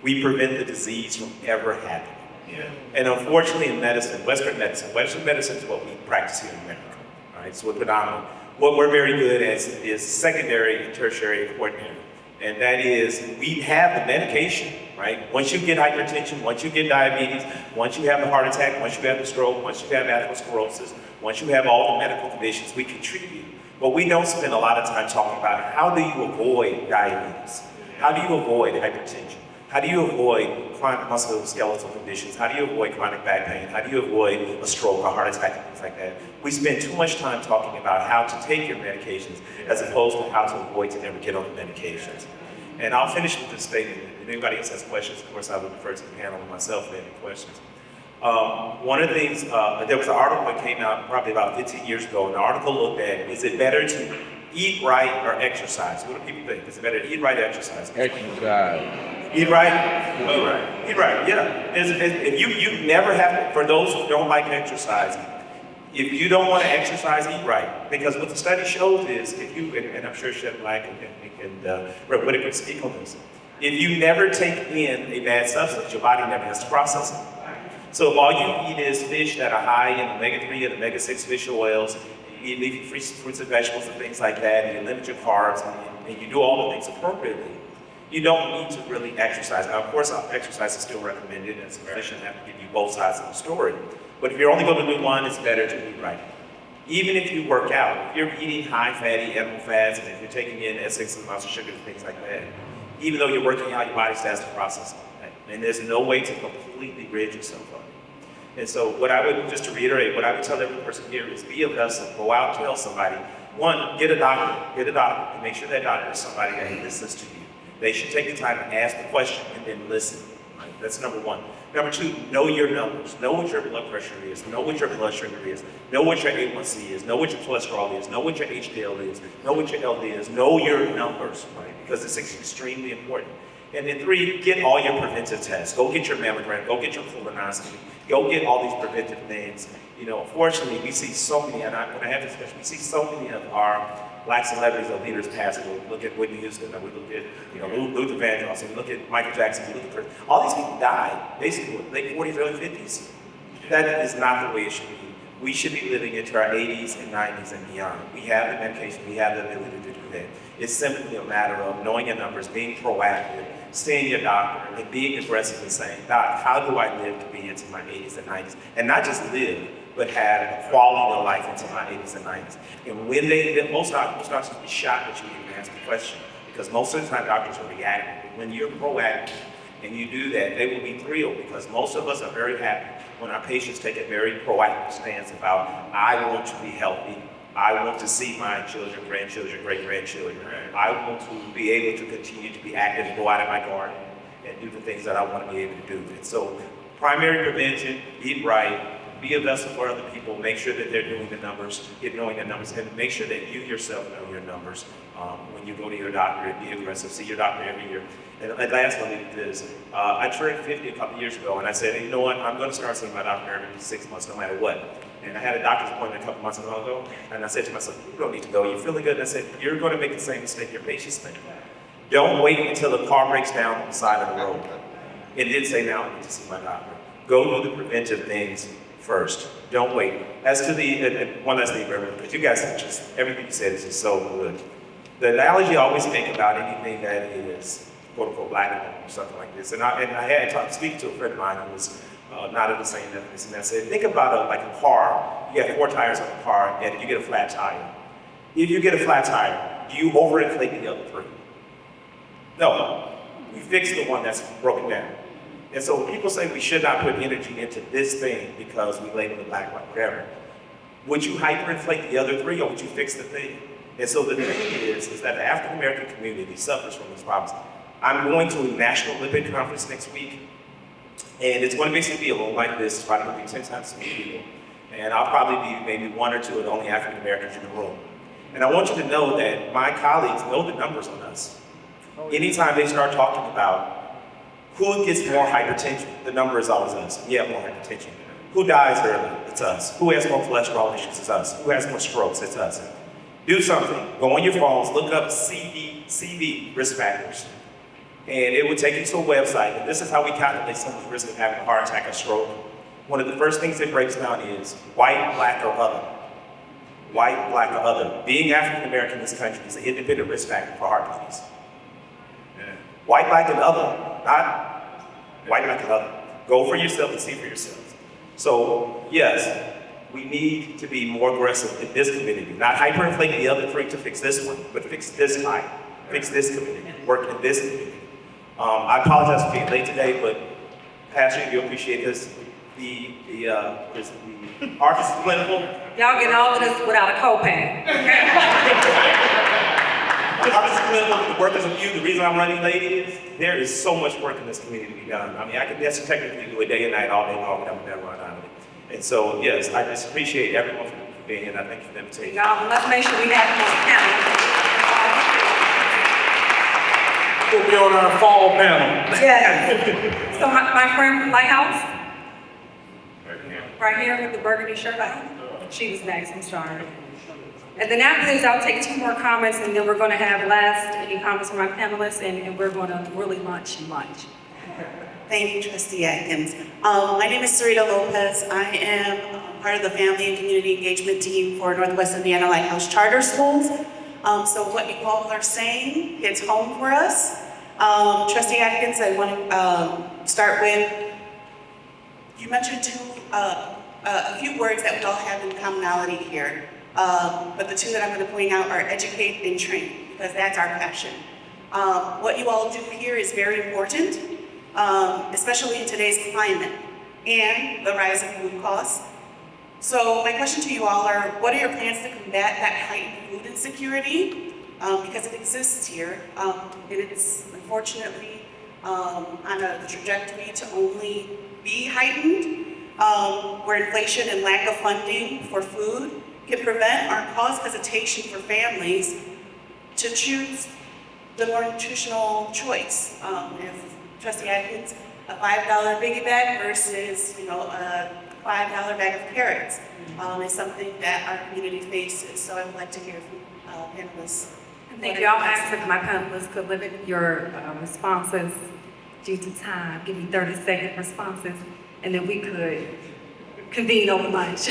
We prevent the disease from ever happening. Yeah. And unfortunately in medicine, Western medicine is what we practice here in America, right? So we're predominant. What we're very good at is secondary and tertiary and coordinated. And that is, we have the medication, right? Once you get hypertension, once you get diabetes, once you have the heart attack, once you have the stroke, once you have atherosclerosis, once you have all the medical conditions, we can treat you. But we don't spend a lot of time talking about how do you avoid diabetes? How do you avoid hypertension? How do you avoid chronic musculoskeletal conditions? How do you avoid chronic back pain? How do you avoid a stroke, a heart attack, and things like that? We spend too much time talking about how to take your medications as opposed to how to avoid to never get on the medications. And I'll finish with this statement. If anybody else has questions, of course, I would refer to the panel and myself if they have any questions. One of the things, there was an article that came out probably about 15 years ago, and the article looked at, is it better to eat right or exercise? What do people think? Is it better to eat right or exercise? Exercise. Eat right? Eat right. Eat right, yeah. If you never have, for those who don't like exercising, if you don't want to exercise, eat right. Because what the study shows is, if you, and I'm sure Chef Black and Rep. Whitaker speak on this, if you never take in a bad substance, your body never has to process it. So if all you eat is fish that are high in omega-3 and omega-6 fish oils, you eat leafy fruits and vegetables and things like that, and you limit your carbs, and you do all the things appropriately, you don't need to really exercise. Now, of course, exercise is still recommended, and as a physician, I have to give you both sides of the story. But if you're only going to do one, it's better to eat right. Even if you work out, if you're eating high fatty animal fats, and if you're taking in excessive amounts of sugar and things like that, even though you're working out, your body still has to process all that. And there's no way to completely rid yourself of it. And so what I would, just to reiterate, what I would tell every person here is be a vessel, go out, tell somebody. One, get a doctor, and make sure that doctor is somebody that listens to you. They should take the time to ask the question and then listen. Right? That's number one. Number two, know your numbers. Know what your blood pressure is. Know what your blood sugar is. Know what your A1C is. Know what your cholesterol is. Know what your HDL is. Know what your LD is. Know your numbers, right? Because it's extremely important. And then three, get all your preventive tests. Go get your mammogram. Go get your colonoscopy. Go get all these preventive things. You know, unfortunately, we see so many, and when I have this discussion, we see so many of our Black celebrities or leaders pass away. We look at Whitney Houston, and we look at, Luther Vandross, and we look at Michael Jackson, we look at all these people died, basically, late 40s, early 50s. That is not the way it should be. We should be living into our 80s and 90s and beyond. We have the medication, we have the ability to do that. It's simply a matter of knowing your numbers, being proactive, seeing your doctor, and being aggressive and saying, Doc, how do I live to be into my 80s and 90s? And not just live, but have a quality of life into my 80s and 90s. And when most doctors will be shocked that you even ask the question, because most of the time doctors are reactive. When you're proactive and you do that, they will be thrilled, because most of us are very happy when our patients take a very proactive stance about, I want to be healthy, I want to see my children, grandchildren, great-grandchildren, I want to be able to continue to be active and go out in my garden and do the things that I want to be able to do. And so primary prevention, eat right, be a vessel for other people, make sure that they're doing the numbers, knowing the numbers, and make sure that you yourself know your numbers when you go to your doctor, and be aggressive, see your doctor every year. And lastly is, I turned 50 a couple years ago, and I said, you know what, I'm going to start seeing my doctor every 6 months, no matter what. And I had a doctor's appointment a couple months ago, and I said to myself, you don't need to go, you're feeling good. And I said, you're going to make the same mistake your patients make. Don't wait until the car breaks down on the side of the road. It did say, now I need to see my doctor. Go do the preventive things first. Don't wait. As to the, one last thing, because you guys have just, everything you said is just so good. The analogy I always think about anything that is, quote unquote, black or something like this. And I had talked, speaking to a friend of mine who was not of the same ethnicity, and I said, think about like a car. You have 4 tires on a car, and you get a flat tire. If you get a flat tire, do you overinflate the other 3? No. We fix the one that's broken down. And so people say we should not put energy into this thing because we label it black, white, whatever. Would you hyperinflate the other 3, or would you fix the thing? And so the thing is that the African American community suffers from these problems. I'm going to a national lipid conference next week, and it's going to basically be a room like this. It's probably going to be 10 times as many people. And I'll probably be maybe 1 or 2 of the only African Americans in the room. And I want you to know that my colleagues know the numbers on us. Anytime they start talking about who gets more hypertension, the number is always us. We have more hypertension. Who dies early? It's us. Who has more cholesterol issues? It's us. Who has more strokes? It's us. Do something. Go on your phones, look up CV risk factors. And it will take you to a website. And this is how we calculate someone's risk of having a heart attack or stroke. One of the first things it breaks down is white, black, or other. White, black, or other. Being African American in this country is an independent risk factor for heart disease. White, black, and other, not white, black, and other. Go for yourself and see for yourself. So, yes, we need to be more aggressive in this community. Not hyperinflate the other 3 to fix this one, but fix this type, fix this community, work in this community. I apologize for being late today, but Pastor, you appreciate this. The artist is plentiful. Y'all get all of this without a copay. The artist is plentiful, the work is a few. The reason I'm running late is there is so much work in this community to be done. I mean, I could technically do it day and night, all day long, but I would never run out of it. And so, yes, I just appreciate everyone for being here, and I thank you for the invitation. Y'all, let's make sure we have more panel. We'll be on our fall panel. Yes. So my friend from Lighthouse, Right here. right here with the burgundy shirt on, she was next, I'm sorry. And then after this, I'll take 2 more comments, and then we're gonna have any comments from our panelists, and we're gonna really lunch. Thank you, Trustee Atkins. My name is Sarita Lopez. I am part of the Family and Community Engagement Team for Northwest Indiana Lighthouse Charter Schools. So what you all are saying hits home for us. Trustee Atkins, I want to start with, you mentioned a few words that we all have in commonality here. But the 2 that I'm going to point out are educate and train, because that's our passion. What you all do here is very important, especially in today's climate and the rise in food costs. So my question to you all are, what are your plans to combat that heightened food insecurity? Because it exists here, and it's unfortunately on a trajectory to only be heightened, where inflation and lack of funding for food can prevent or cause hesitation for families to choose the more nutritional choice. If Trustee Atkins, a $5 biggie bag versus, a $5 bag of carrots is something that our community faces. So I would like to hear from panelists. Thank you. I'll ask if my panelists could limit your responses due to time. Give me 30-second responses, and then we could convene over lunch.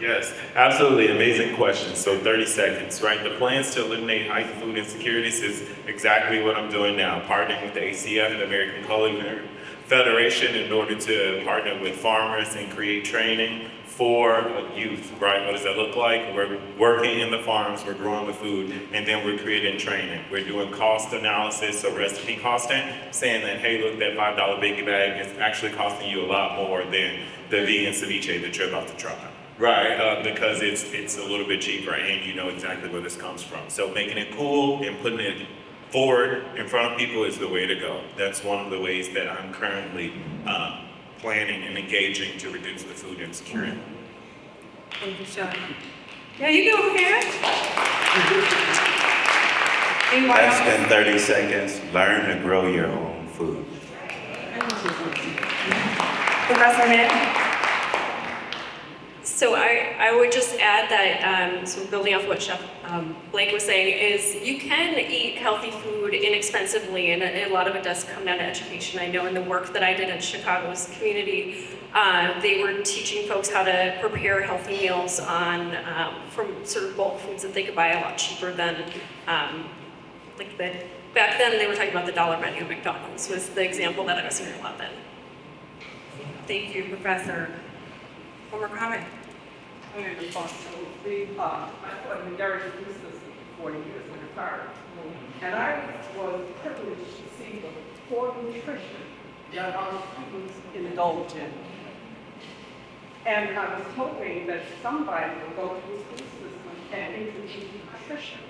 Yes, absolutely, amazing question. So 30 seconds, right? The plans to eliminate heightened food insecurities is exactly what I'm doing now, partnering with the ACF, the American Culinary federation in order to partner with farmers and create training for youth, right? What does that look like? We're working in the farms, we're growing the food, and then we're creating training. We're doing cost analysis, so recipe costing, saying that, hey, look, that $5 biggie bag is actually costing you a lot more than the vegan ceviche that you're about to try. Right, because it's a little bit cheaper and you know exactly where this comes from. So making it cool and putting it forward in front of people is the way to go. That's one of the ways that I'm currently planning and engaging to reduce the food insecurity. Thank you, Sean. Yeah, you go ahead. Anyone Less else? than 30 seconds, learn to grow your own food. Professor Mann? So I would just add that, so building off what Chef Blake was saying, is you can eat healthy food inexpensively, and a lot of it does come down to education. I know in the work that I did in Chicago's community, they were teaching folks how to prepare healthy meals from sort of bulk foods that they could buy a lot cheaper than, back then they were talking about the dollar menu at McDonald's was the example that I was hearing a lot then. Thank you, Professor. One more comment? I was in Dairy Producers for 40 years when I retired. And I was privileged to see the poor nutrition that our students indulge in. And I was hoping that somebody would go to the school system and introduce nutrition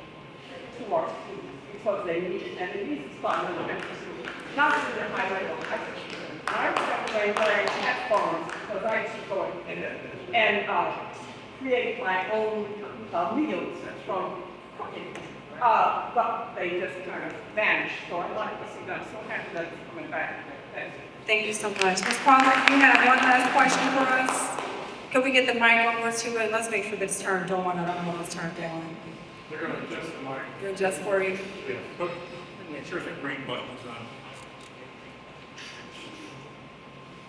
to our students because they need it, and it needs to start in elementary school, not in the high level high school. I was wearing hat farms because I used to go and create my own meals from cooking. But they just kind of vanished, so I'd like to see that. So happy that it's coming back. Thank you. Thank you so much. Ms. Palmer, you have one last question for us? Can we get the mic over to it? Let's make sure that it's turned on. I don't know if it's turned on. They're gonna adjust the mic. You're just for you. Yeah, put, make sure the green button's on.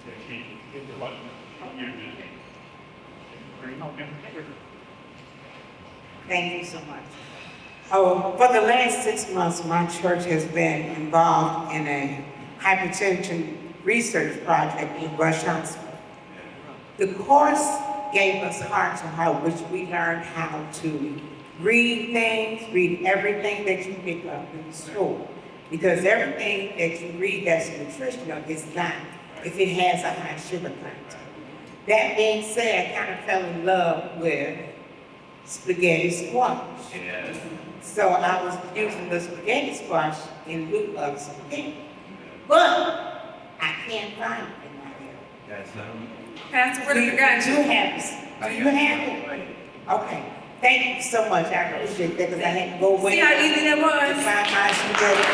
Yeah, keep, hit the button. You did. Green, okay. Thank you so much. Oh, for the last 6 months, my church has been involved in a hypertension research project in Rush Hospital. The course gave us heart to heart, which we learned how to read things, read everything that you pick up in the store. Because everything that you read that's nutritional is not, if it has a high sugar content. That being said, I kind of fell in love with spaghetti squash. So I was using the spaghetti squash in lieu of spaghetti. But I can't find it in my area. Pastor, what do you got? Do you have it? Okay. Thank you so much. I appreciate that because I had to go away. See how easy that to was? find my spaghetti.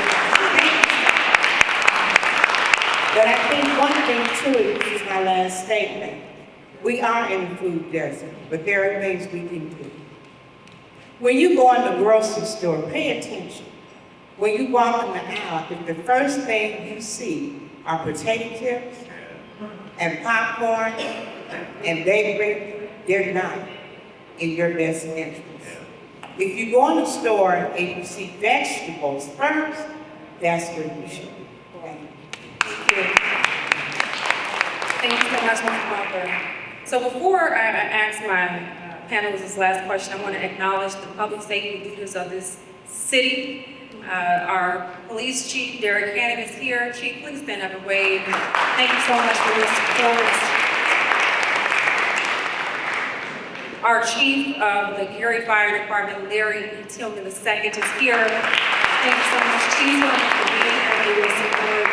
But I think one thing too, this is my last statement. We are in a food desert, but there are things we can do. When you go in the grocery store, pay attention. When you walk in the aisle, if the first thing you see are potato chips and popcorn and baby, they're not in your best interest. If you go in the store and you see vegetables first, that's where you should be. Thank you. Thank you so much, Ms. Walker. So before I ask my panelists this last question, I want to acknowledge the public safety leaders of this city. Our police chief, Derek Cannon, is here. Chief, please stand up and wave. Thank you so much for your support. Our chief of the Gary Fire Department, Larry Tillman II, is here. Thank you so much, Chief, for being here and your support.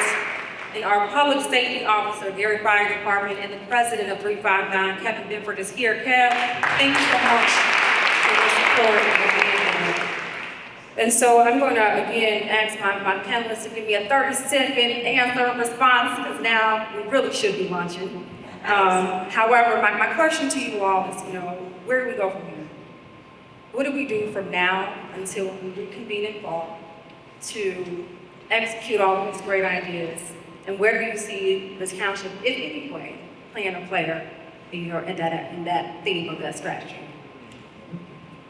And our public safety officer, Gary Fire Department, and the president of 359, Kevin Bifford, is here. Kev, thank you so much for your support and for being here. And so I'm going to, again, ask my panelists to give me a 30-second answer response, because now we really should be lunching. However, my question to you all is, where do we go from here? What do we do from now until we reconvene in fall to execute all of these great ideas? And where do you see this township, if any way, playing a player in that theme of that strategy?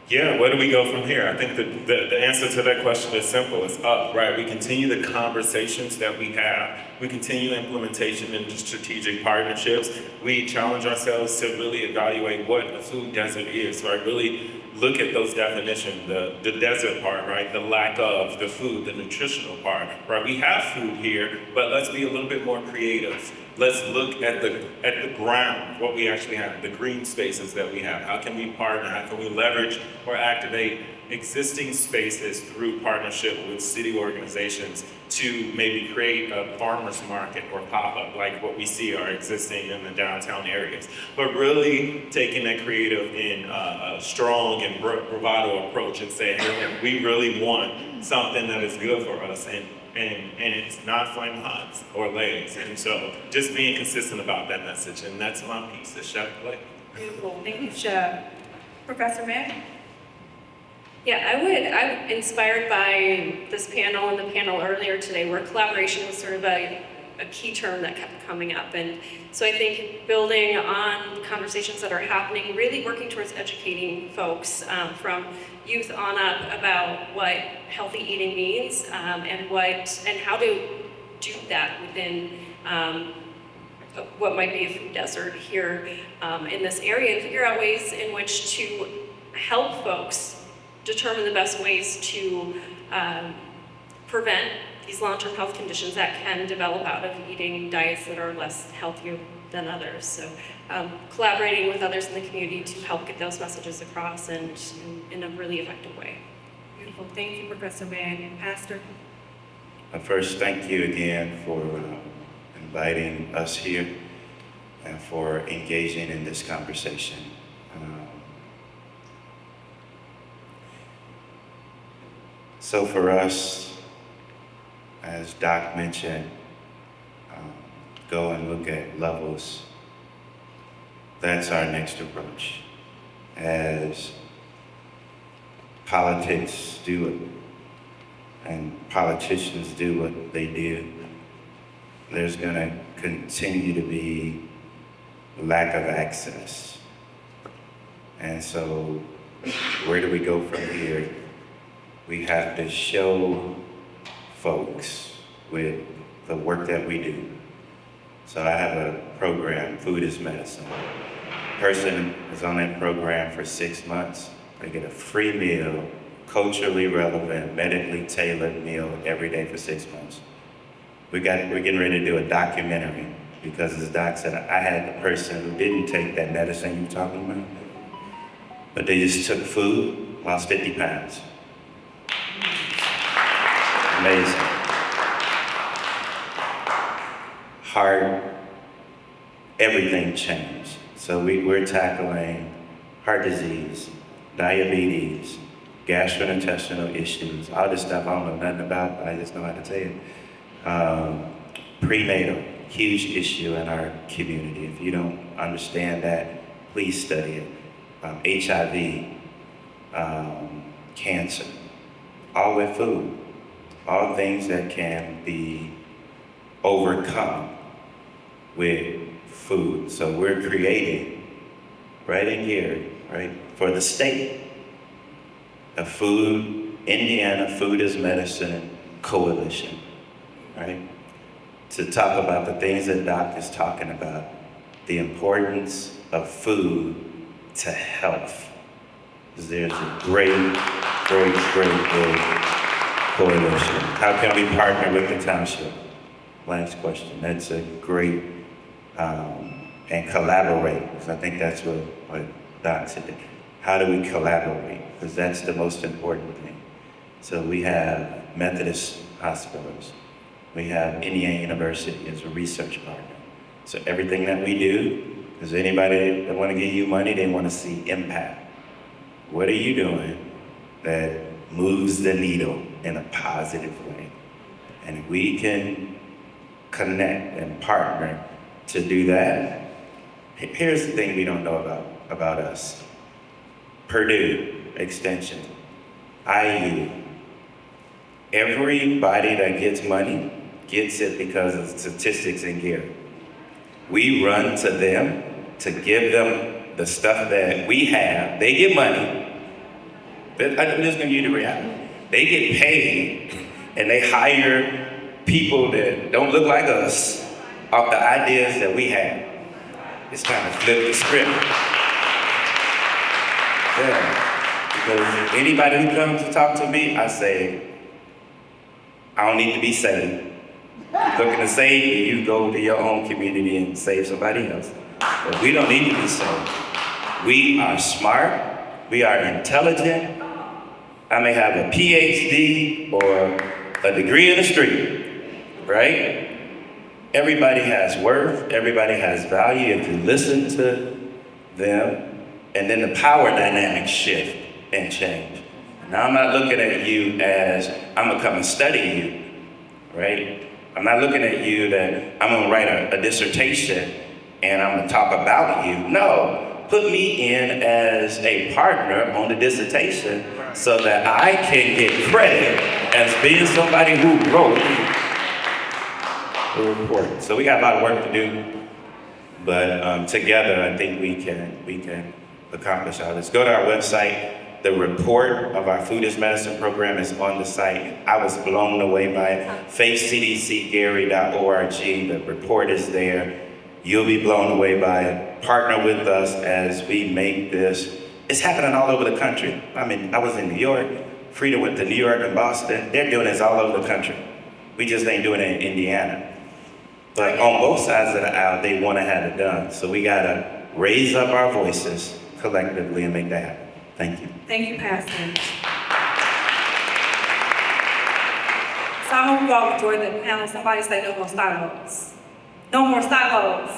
Yeah, where do we go from here? I think the answer to that question is simple. It's up, right? We continue the conversations that we have. We continue implementation into strategic partnerships. We challenge ourselves to really evaluate what a food desert is, right? Really look at those definitions, the desert part, right? The lack of the food, the nutritional part, right? We have food here, but let's be a little bit more creative. Let's look at the ground, what we actually have, the green spaces that we have. How can we partner? How can we leverage or activate existing spaces through partnership with city organizations to maybe create a farmer's market or pop-up like what we see are existing in the downtown areas. But really taking that creative and a strong and bravado approach and saying, hey, we really want something that is good for us and it's not flame hot or Lay's. And so just being consistent about that message, and that's my piece, the Chef Play. Beautiful, thank you, Chef. Professor Mack? Yeah, I'm inspired by this panel and the panel earlier today where collaboration was sort of a key term that kept coming up. And so I think building on conversations that are happening, really working towards educating folks from youth on up about what healthy eating means and how to do that within what might be a food desert here in this area and figure out ways in which to help folks determine the best ways to prevent these long-term health conditions that can develop out of eating diets that are less healthier than others. So collaborating with others in the community to help get those messages across and in a really effective way. Beautiful, thank you, Professor Mann. Pastor? First, thank you again for inviting us here and for engaging in this conversation. So for us, as Doc mentioned, go and look at levels. That's our next approach. As politics do it, and politicians do what they do, there's going to continue to be lack of access. And so where do we go from here? We have to show folks with the work that we do. So I have a program, Food is Medicine. Person is on that program for 6 months. They get a free meal, culturally relevant, medically tailored meal every day for 6 months. We're getting ready to do a documentary because as Doc said, I had the person who didn't take that medicine you're talking about, but they just took food, lost 50 pounds. Amazing. Heart, everything changed. So we're tackling heart disease, diabetes, gastrointestinal issues, all this stuff I don't know nothing about, but I just know how to tell you. Prenatal, huge issue in our community. If you don't understand that, please study it. HIV, cancer, all with food. All things that can be overcome with food. So we're creating, right in here, right, for the state, a Indiana Food is Medicine Coalition, right? To talk about the things that Doc is talking about, the importance of food to health. There's a great coalition. How can we partner with the township? Last question. That's a great, and collaborate, because I think that's what Doc said. How do we collaborate? Because that's the most important thing. So we have Methodist hospitals. We have Indiana University as a research partner. So everything that we do, because anybody that want to give you money, they want to see impact. What are you doing that moves the needle in a positive way? And we can connect and partner to do that. Here's the thing we don't know about us. Purdue Extension, IU, everybody that gets money gets it because of statistics in here. We run to them to give them the stuff that we have. They get money, I'm just gonna give you the reality. They get paid and they hire people that don't look like us off the ideas that we have. It's time to flip the script. Yeah. Because anybody who comes to talk to me, I say, I don't need to be saved. Looking to save me, you go to your own community and save somebody else. But we don't need to be saved. We are smart, we are intelligent. I may have a PhD or a degree in the street, right? Everybody has worth, everybody has value if you listen to them, and then the power dynamics shift and change. Now I'm not looking at you as, I'm gonna come and study you, right? I'm not looking at you that I'm gonna write a dissertation and I'm gonna talk about you. No, put me in as a partner on the dissertation so that I can get credit as being somebody who wrote the report. So we got a lot of work to do, but together I think we can accomplish all this. Go to our website. The report of our Food is Medicine program is on the site. I was blown away by it. faithcdcgary.org. The report is there. You'll be blown away by it. Partner with us as we make this. It's happening all over the country. I mean, I was in New York. Frida went to New York and Boston. They're doing this all over the country. We just ain't doing it in Indiana. But on both sides of the aisle, they want to have it done. So we got to raise up our voices collectively and make that happen. Thank you. Thank you, Pastor. So I hope you all enjoyed the panel. Somebody say no more silos. No more silos.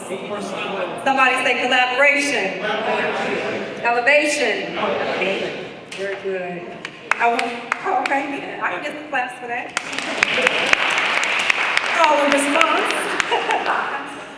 Somebody say collaboration. Elevation. Very good. Okay, I can get the claps for that. Call and response.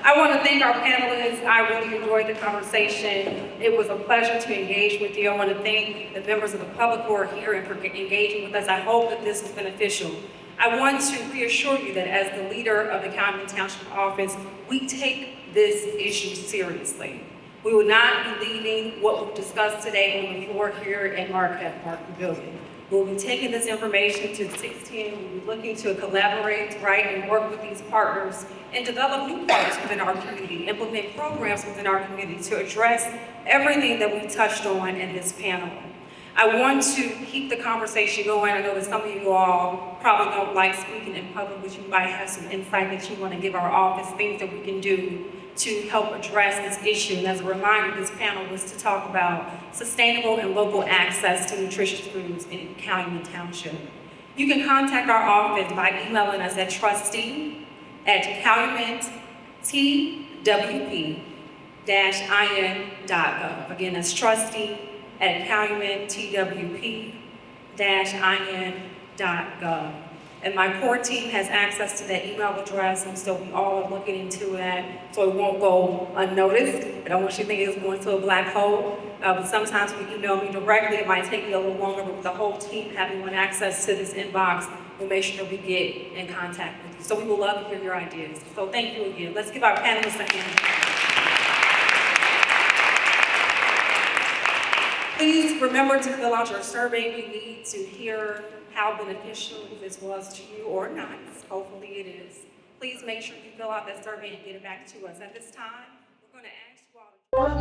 I want to thank our panelists. I really enjoyed the conversation. It was a pleasure to engage with you. I want to thank the members of the public who are here and for engaging with us. I hope that this is beneficial. I want to reassure you that as the leader of the Calumet Township office, we take this issue seriously. We will not be leaving what we've discussed today on the floor here at Marquette Park Pavilion. We'll be taking this information to 16. We'll be looking to collaborate, right, and work with these partners and develop new partners within our community, implement programs within our community to address everything that we touched on in this panel. I want to keep the conversation going. I know that some of you all probably don't like speaking in public, but you might have some insight that you want to give our office, things that we can do to help address this issue. And as a reminder, this panel was to talk about sustainable and local access to nutritious foods in Calumet Township. You can contact our office by emailing us at trustee@calumettwp-in.gov. Again, that's trustee@calumettwp-in.gov. And my core team has access to that email address, and so we all are looking into that, so it won't go unnoticed. I don't want you to think it's going to a black hole, but sometimes when you email me directly, it might take me a little longer, but with the whole team having one access to this inbox, we'll make sure we get in contact with you. So we would love to hear your ideas. So thank you again. Let's give our panelists a hand. Please remember to fill out your survey. We need to hear how beneficial this was to you or not. Hopefully it is. Please make sure you fill out that survey and get it back to us. At this time, we're going to ask you all to